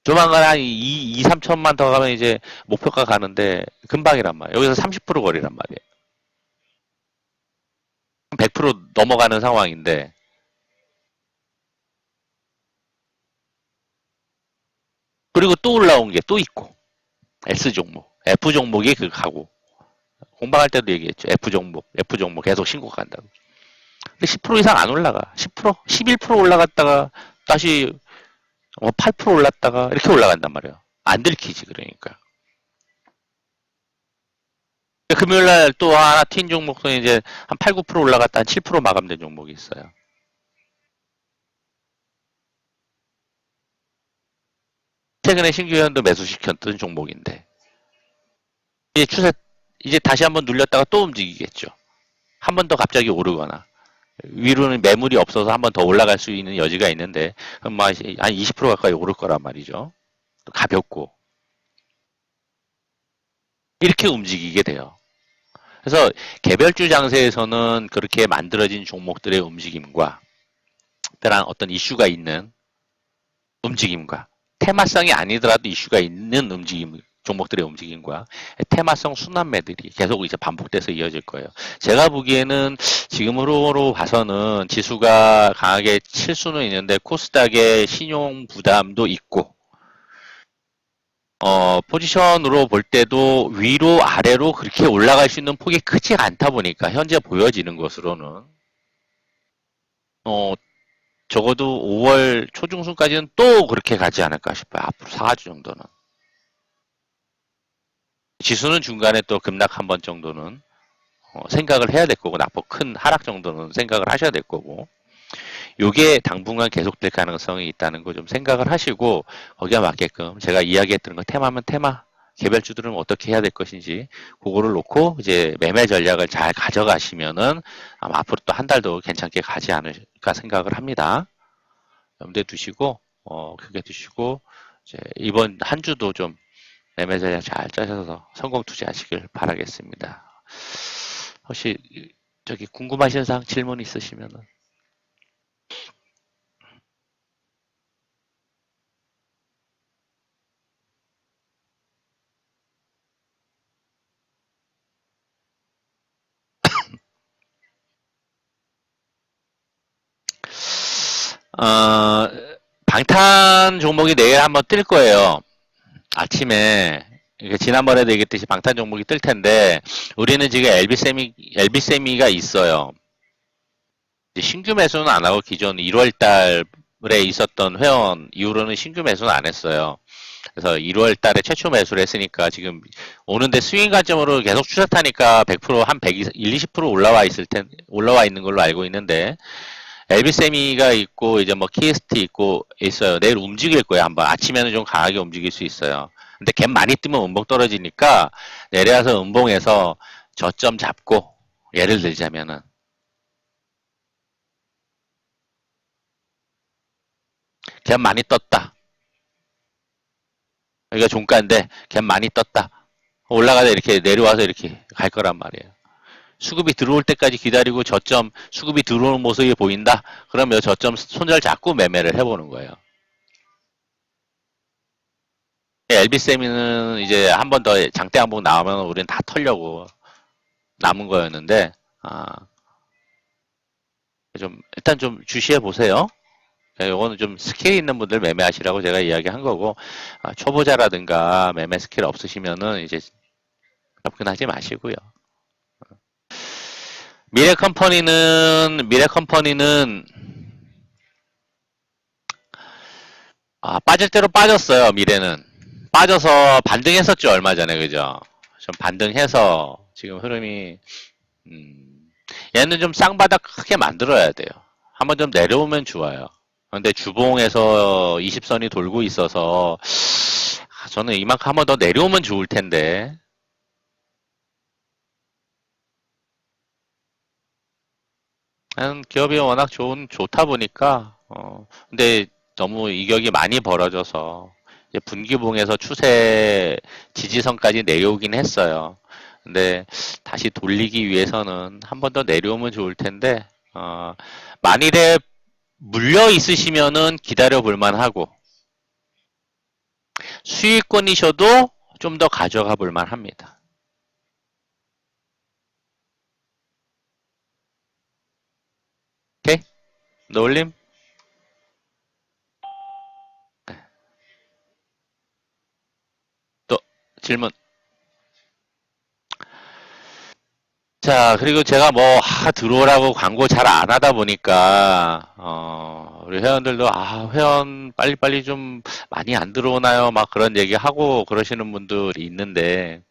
조만간 한 2, 3천만 더 가면 이제 목표가 가는데 금방이란 말이에요. 여기서 30% 거리란 말이에요. 100% 넘어가는 상황인데 그리고 또 올라온 게 또 있고 S 종목, F 종목이 그 가고 공방할 때도 얘기했죠. F 종목 계속 신고가 간다고. 근데 10% 이상 안 올라가. 10%, 11% 올라갔다가 다시 8% 올랐다가 이렇게 올라간단 말이에요. 안 들키지 그러니까. 금요일날 또 하나 튄 종목도 이제 한 8, 9% 올라갔다 한 7% 마감된 종목이 있어요. 최근에 신규 회원도 매수시켰던 종목인데 이제 추세 이제 다시 한번 눌렸다가 또 움직이겠죠. 한 번 더 갑자기 오르거나 위로는 매물이 없어서 한 번 더 올라갈 수 있는 여지가 있는데 한 20% 가까이 오를 거란 말이죠. 가볍고 이렇게 움직이게 돼요. 그래서 개별주 장세에서는 그렇게 만들어진 종목들의 움직임과 특별한 어떤 이슈가 있는 움직임과 테마성이 아니더라도 이슈가 있는 움직임 종목들의 움직임과 테마성 순환매들이 계속 이제 반복돼서 이어질 거예요. 제가 보기에는 지금으로 봐서는 지수가 강하게 칠 수는 있는데 코스닥의 신용 부담도 있고 포지션으로 볼 때도 위로 아래로 그렇게 올라갈 수 있는 폭이 크지 않다 보니까 현재 보여지는 것으로는 어, 적어도 5월 초중순까지는 또 그렇게 가지 않을까 싶어요. 앞으로 4주 정도는. 지수는 중간에 또 급락 한 번 정도는 생각을 해야 될 거고 나폭 큰 하락 정도는 생각을 하셔야 될 거고 요게 당분간 계속될 가능성이 있다는 거 좀 생각을 하시고 거기에 맞게끔 제가 이야기했던 거 테마면 테마 개별주들은 어떻게 해야 될 것인지 그거를 놓고 이제 매매 전략을 잘 가져가시면은 아마 앞으로 또 한 달도 괜찮게 가지 않을까 생각을 합니다. 염두에 두시고 크게 두시고 이제 이번 한 주도 좀 매매 전략 잘 짜셔서 성공 투자하시길 바라겠습니다. 혹시 저기 궁금하신 사항 질문 있으시면은 어, 방탄 종목이 내일 한번 뜰 거예요. 아침에 지난번에도 얘기했듯이 방탄 종목이 뜰 텐데 우리는 지금 LB세미가 있어요. 신규 매수는 안 하고 기존 1월 달에 있었던 회원 이후로는 신규 매수는 안 했어요. 그래서 1월 달에 최초 매수를 했으니까 지금 오는데 스윙 관점으로 계속 추세타니까 100%한 120, 20% 올라와 있는 걸로 알고 있는데 엘비세미가 있고 이제 뭐 키스트 있고 있어요. 내일 움직일 거예요. 한번 아침에는 좀 강하게 움직일 수 있어요. 근데 갭 많이 뜨면 음봉 떨어지니까 내려와서 음봉에서 저점 잡고 예를 들자면은 갭 많이 떴다. 여기가 종가인데 갭 많이 떴다. 올라가다 이렇게 내려와서 이렇게 갈 거란 말이에요. 수급이 들어올 때까지 기다리고 저점 수급이 들어오는 모습이 보인다. 그러면 저점 손절 잡고 매매를 해보는 거예요. LB쌤이는 이제 한 번 더 장대 항복 나오면 우리는 다 털려고 남은 거였는데 좀 일단 좀 주시해 보세요. 이거는 좀 스킬 있는 분들 매매하시라고 제가 이야기한 거고 초보자라든가 매매 스킬 없으시면은 이제 접근하지 마시고요. 미래컴퍼니는 빠질 대로 빠졌어요. 미래는 빠져서 반등했었죠 얼마 전에 그죠? 좀 반등해서 지금 흐름이 얘는 좀 쌍바닥 크게 만들어야 돼요. 한번 좀 내려오면 좋아요. 근데 주봉에서 20선이 돌고 있어서 저는 이만큼 한번 더 내려오면 좋을 텐데 기업이 워낙 좋다 보니까 근데 너무 이격이 많이 벌어져서 이제 분기봉에서 추세 지지선까지 내려오긴 했어요. 근데 다시 돌리기 위해서는 한 번 더 내려오면 좋을 텐데 만일에 물려 있으시면은 기다려 볼만 하고 수익권이셔도 좀 더 가져가 볼만 합니다. 오케이? 노을님? 또 질문. 자, 그리고 제가 뭐 들어오라고 광고 잘 안 하다 보니까 우리 회원들도 회원 빨리빨리 좀 많이 안 들어오나요? 막 그런 얘기하고 그러시는 분들이 있는데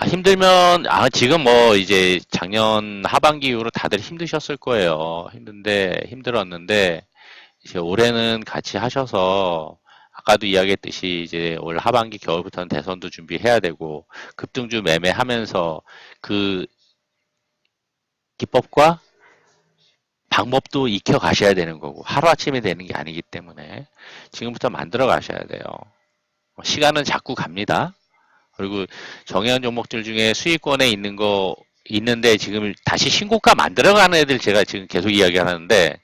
힘들면 지금 뭐 이제 작년 하반기 이후로 다들 힘드셨을 거예요. 힘들었는데 이제 올해는 같이 하셔서 아까도 이야기했듯이 이제 올 하반기 겨울부터는 대선도 준비해야 되고 급등주 매매하면서 그 기법과 방법도 익혀 가셔야 되는 거고 하루아침에 되는 게 아니기 때문에 지금부터 만들어 가셔야 돼요. 시간은 자꾸 갑니다. 그리고 정해한 종목들 중에 수익권에 있는 거 있는데 지금 다시 신고가 만들어가는 애들 제가 지금 계속 이야기하는데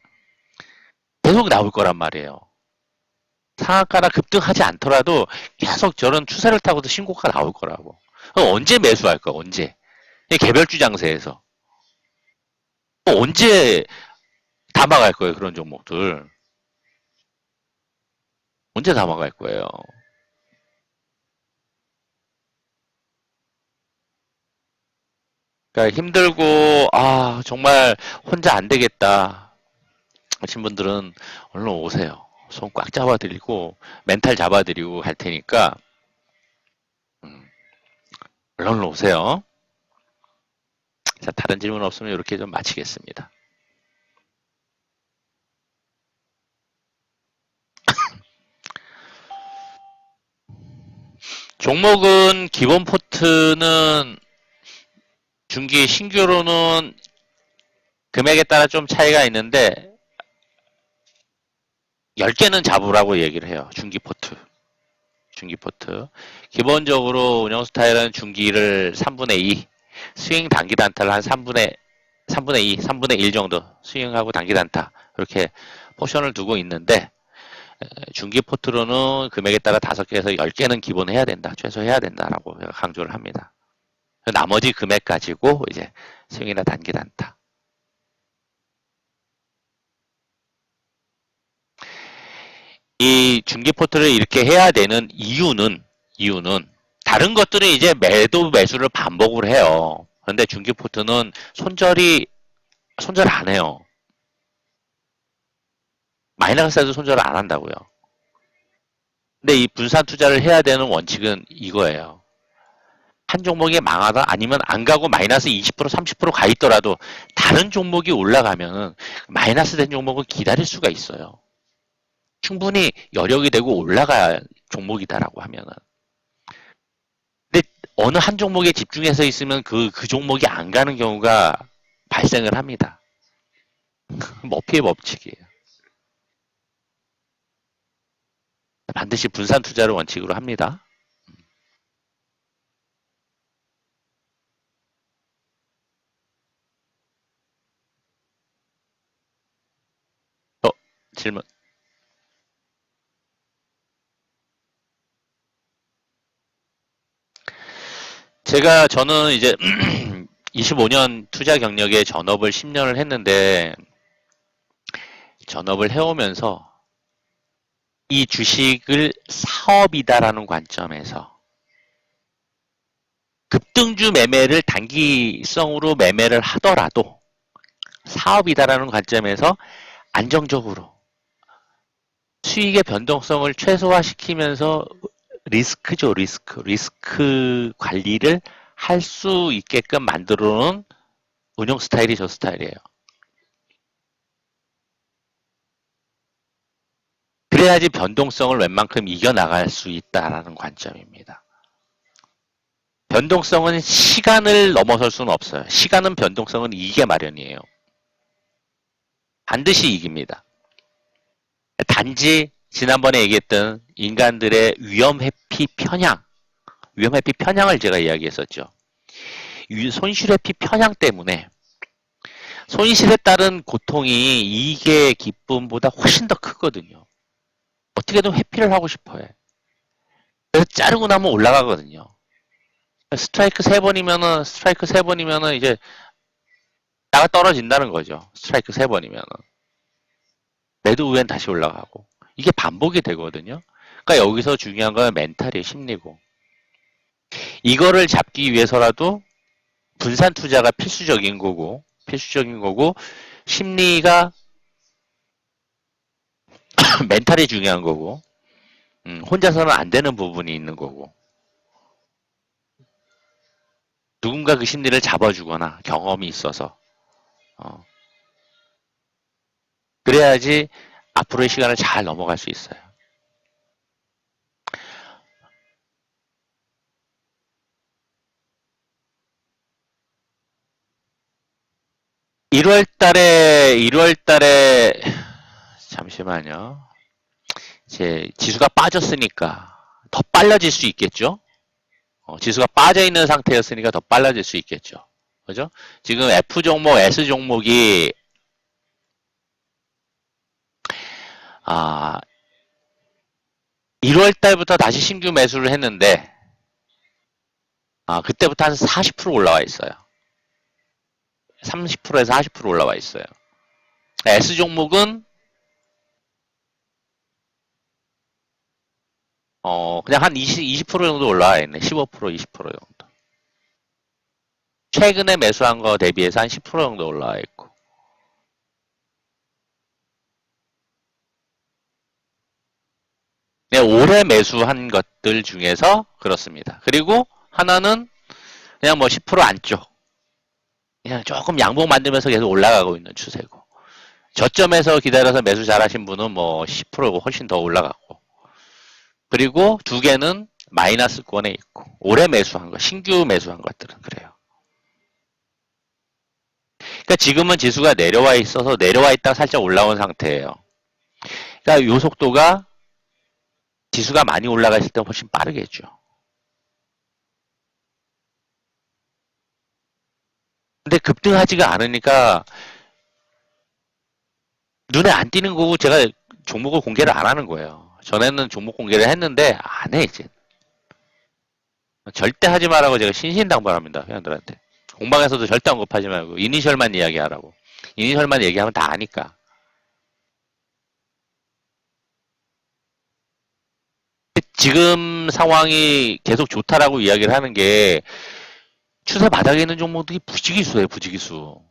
계속 나올 거란 말이에요. 상한가나 급등하지 않더라도 계속 저런 추세를 타고도 신고가 나올 거라고. 그럼 언제 매수할 거야? 언제? 개별주 장세에서 언제 담아갈 거예요? 그런 종목들 언제 담아갈 거예요? 그러니까 힘들고 정말 혼자 안 되겠다 하신 분들은 얼른 오세요. 손 꽉 잡아드리고 멘탈 잡아드리고 할 테니까 얼른 오세요. 자, 다른 질문 없으면 이렇게 좀 마치겠습니다. 종목은 기본 포트는 중기 신규로는 금액에 따라 좀 차이가 있는데 10개는 잡으라고 얘기를 해요. 중기 포트. 기본적으로 운영 스타일은 중기를 3분의 2, 스윙 단기 단타를 한 3분의 2, 3분의 1 정도 스윙하고 단기 단타 이렇게 포션을 두고 있는데 중기 포트로는 금액에 따라 5개에서 10개는 기본 해야 된다. 최소 해야 된다라고 강조를 합니다. 나머지 금액 가지고 이제 스윙이나 단기 단타. 이 중기 포트를 이렇게 해야 되는 이유는 다른 것들은 이제 매도 매수를 반복을 해요. 그런데 중기 포트는 손절 안 해요. 마이너스에도 손절을 안 한다고요. 근데 이 분산 투자를 해야 되는 원칙은 이거예요. 한 종목이 망하다 아니면 안 가고 마이너스 20% 30%가 있더라도 다른 종목이 올라가면은 마이너스 된 종목은 기다릴 수가 있어요. 충분히 여력이 되고 올라갈 종목이다라고 하면은. 근데 어느 한 종목에 집중해서 있으면 그 종목이 안 가는 경우가 발생을 합니다. 머피의 법칙이에요. 반드시 분산 투자를 원칙으로 합니다. 질문. 저는 이제 25년 투자 경력에 전업을 10년을 했는데, 전업을 해오면서 이 주식을 사업이다라는 관점에서 급등주 매매를 단기성으로 매매를 하더라도 사업이다라는 관점에서 안정적으로 수익의 변동성을 최소화시키면서 리스크죠, 리스크 관리를 할 수 있게끔 만들어 놓은 운영 스타일이 저 스타일이에요. 그래야지 변동성을 웬만큼 이겨나갈 수 있다라는 관점입니다. 변동성은 시간을 넘어설 수는 없어요. 시간은 변동성은 이기게 마련이에요. 반드시 이깁니다. 단지 지난번에 얘기했던 인간들의 위험회피 편향을 제가 이야기했었죠. 손실회피 편향 때문에 손실에 따른 고통이 이익의 기쁨보다 훨씬 더 크거든요. 어떻게든 회피를 하고 싶어요. 그래서 자르고 나면 올라가거든요. 스트라이크 세 번이면은 이제 나가 떨어진다는 거죠. 스트라이크 세 번이면은. 매도 후엔 다시 올라가고. 이게 반복이 되거든요. 그러니까 여기서 중요한 건 멘탈이에요. 심리고. 이거를 잡기 위해서라도 분산 투자가 필수적인 거고, 심리가 멘탈이 중요한 거고, 혼자서는 안 되는 부분이 있는 거고, 누군가 그 심리를 잡아주거나 경험이 있어서, 그래야지 앞으로의 시간을 잘 넘어갈 수 있어요. 1월 달에, 잠시만요. 이제 지수가 빠졌으니까 더 빨라질 수 있겠죠? 지수가 빠져 있는 상태였으니까 더 빨라질 수 있겠죠. 그죠? 지금 F 종목, S 종목이 1월 달부터 다시 신규 매수를 했는데 그때부터 한 40% 올라와 있어요. 30%에서 40% 올라와 있어요. S 종목은 그냥 한 20% 정도 올라와 있네. 15%, 20% 정도. 최근에 매수한 거 대비해서 한 10% 정도 올라와 있고. 네, 올해 매수한 것들 중에서 그렇습니다. 그리고 하나는 그냥 뭐 10% 안쪽. 그냥 조금 양봉 만들면서 계속 올라가고 있는 추세고. 저점에서 기다려서 매수 잘하신 분은 뭐 10%고 훨씬 더 올라가고. 그리고 두 개는 마이너스권에 있고. 올해 매수한 거, 신규 매수한 것들은 그래요. 그러니까 지금은 지수가 내려와 있어서 내려와 있다가 살짝 올라온 상태예요. 그러니까 요 속도가 지수가 많이 올라갔을 때 훨씬 빠르겠죠. 근데 급등하지가 않으니까 눈에 안 띄는 거고 제가 종목을 공개를 안 하는 거예요. 전에는 종목 공개를 했는데 안 해 이제. 절대 하지 말라고 제가 신신당부합니다. 회원들한테. 공방에서도 절대 언급하지 말고 이니셜만 이야기하라고. 이니셜만 얘기하면 다 아니까. 지금 상황이 계속 좋다라고 이야기를 하는 게 추세 바닥에 있는 종목들이 부지기수예요. 부지기수.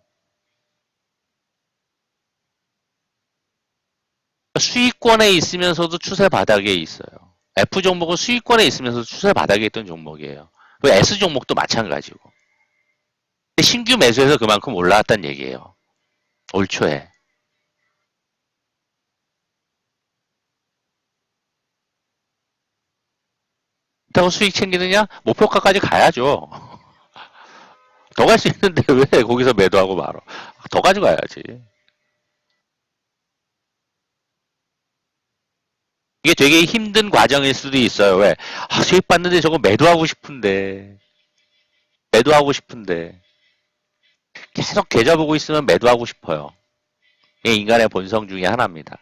수익권에 있으면서도 추세 바닥에 있어요. F 종목은 수익권에 있으면서 추세 바닥에 있던 종목이에요. 그 S 종목도 마찬가지고. 신규 매수해서 그만큼 올라왔다는 얘기예요. 올 초에. 그렇다고 수익 챙기느냐? 목표가까지 가야죠. 더 갈 수 있는데 왜 거기서 매도하고 말어. 더 가져가야지. 이게 되게 힘든 과정일 수도 있어요. 왜? 아, 수익 받는데 저거 매도하고 싶은데. 매도하고 싶은데. 계속 계좌 보고 있으면 매도하고 싶어요. 이게 인간의 본성 중에 하나입니다.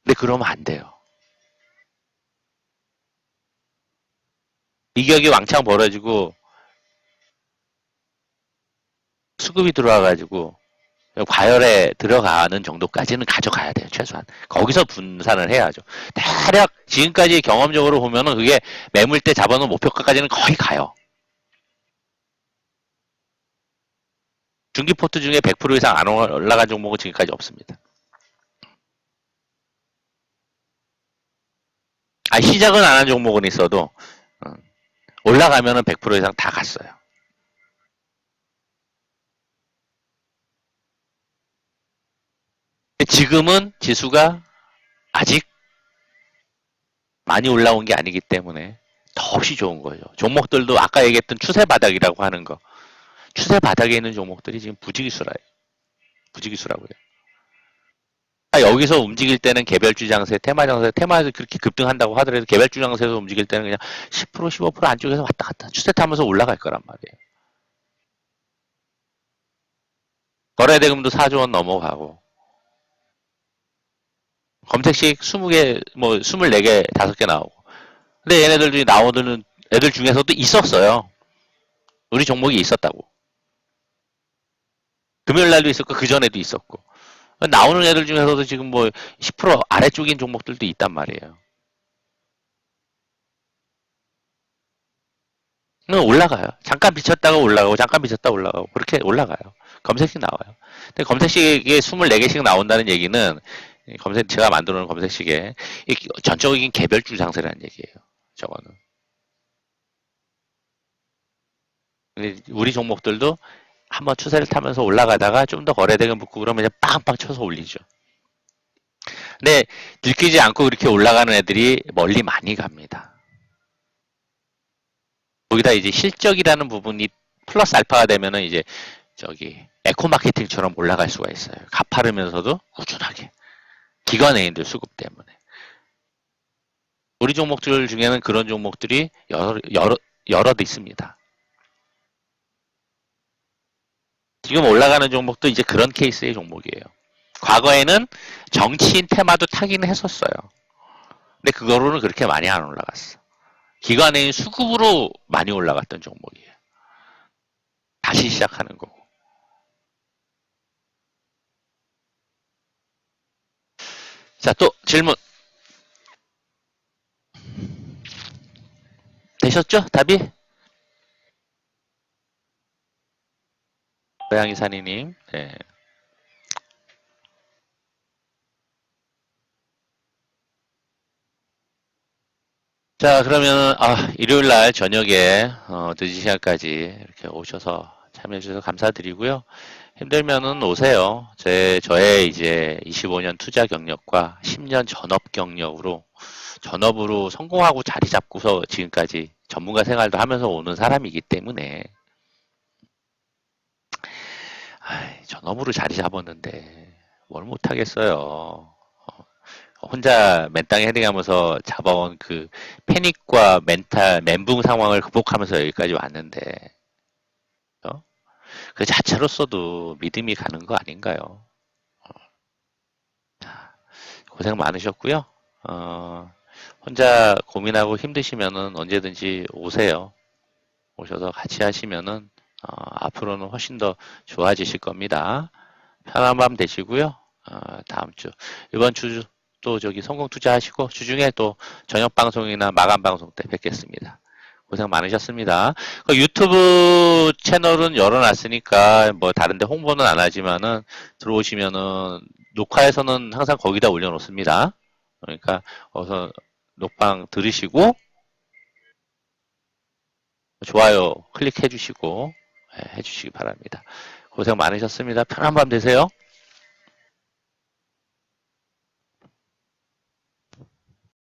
근데 그러면 안 돼요. 이격이 왕창 벌어지고 수급이 들어와가지고 과열에 들어가는 정도까지는 가져가야 돼요. 최소한. 거기서 분산을 해야죠. 대략 지금까지 경험적으로 보면은 그게 매물대 잡아놓은 목표가까지는 거의 가요. 중기포트 중에 100% 이상 안 올라간 종목은 지금까지 없습니다. 아, 시작은 안 한 종목은 있어도 올라가면은 100% 이상 다 갔어요. 지금은 지수가 아직 많이 올라온 게 아니기 때문에 더없이 좋은 거죠. 종목들도 아까 얘기했던 추세 바닥이라고 하는 거. 추세 바닥에 있는 종목들이 지금 부지기수라요. 부지기수라고요. 여기서 움직일 때는 개별주 장세, 테마 장세, 테마에서 그렇게 급등한다고 하더라도 개별주 장세에서 움직일 때는 그냥 10%, 15% 안쪽에서 왔다 갔다 추세 타면서 올라갈 거란 말이에요. 거래대금도 4조 원 넘어가고 검색식 20개, 뭐 24개, 5개 나오고. 근데 얘네들 나오는 애들 중에서도 있었어요. 우리 종목이 있었다고. 금요일 날도 있었고 그 전에도 있었고. 나오는 애들 중에서도 지금 뭐 10% 아래쪽인 종목들도 있단 말이에요. 올라가요. 잠깐 비쳤다가 올라가고 잠깐 비쳤다가 올라가고 그렇게 올라가요. 검색식 나와요. 근데 검색식에 24개씩 나온다는 얘기는 검색 제가 만들어 놓은 검색식에 전적인 개별주 장세라는 얘기예요. 저거는. 근데 우리 종목들도 한번 추세를 타면서 올라가다가 좀 더 거래대금 붙고 그러면 이제 빵빵 쳐서 올리죠. 근데 들키지 않고 그렇게 올라가는 애들이 멀리 많이 갑니다. 거기다 이제 실적이라는 부분이 플러스 알파가 되면은 이제 저기 에코 마케팅처럼 올라갈 수가 있어요. 가파르면서도 꾸준하게. 기관애인들 수급 때문에. 우리 종목들 중에는 그런 종목들이 여럿 있습니다. 지금 올라가는 종목도 이제 그런 케이스의 종목이에요. 과거에는 정치인 테마도 타긴 했었어요. 근데 그거로는 그렇게 많이 안 올라갔어. 기관애인 수급으로 많이 올라갔던 종목이에요. 다시 시작하는 거고. 자, 또 질문 되셨죠? 답이? 고양이 산이님. 네. 자, 그러면 일요일 날 저녁에 늦은 시간까지 이렇게 오셔서 참여해 주셔서 감사드리고요. 힘들면은 오세요. 저의 이제 25년 투자 경력과 10년 전업으로 성공하고 자리 잡고서 지금까지 전문가 생활도 하면서 오는 사람이기 때문에 전업으로 자리 잡았는데 뭘 못하겠어요. 혼자 맨땅에 헤딩하면서 잡아온 그 패닉과 멘붕 상황을 극복하면서 여기까지 왔는데 그 자체로서도 믿음이 가는 거 아닌가요? 고생 많으셨고요. 혼자 고민하고 힘드시면은 언제든지 오세요. 오셔서 같이 하시면은 앞으로는 훨씬 더 좋아지실 겁니다. 편한 밤 되시고요. 다음 주 이번 주 또 저기 성공 투자하시고 주중에 또 저녁 방송이나 마감 방송 때 뵙겠습니다. 고생 많으셨습니다. 그 유튜브 채널은 열어놨으니까 뭐 다른데 홍보는 안 하지만은 들어오시면은 녹화해서는 항상 거기다 올려놓습니다. 그러니까 어서 녹방 들으시고 좋아요 클릭해 주시고 해주시기 바랍니다. 고생 많으셨습니다. 편한 밤 되세요.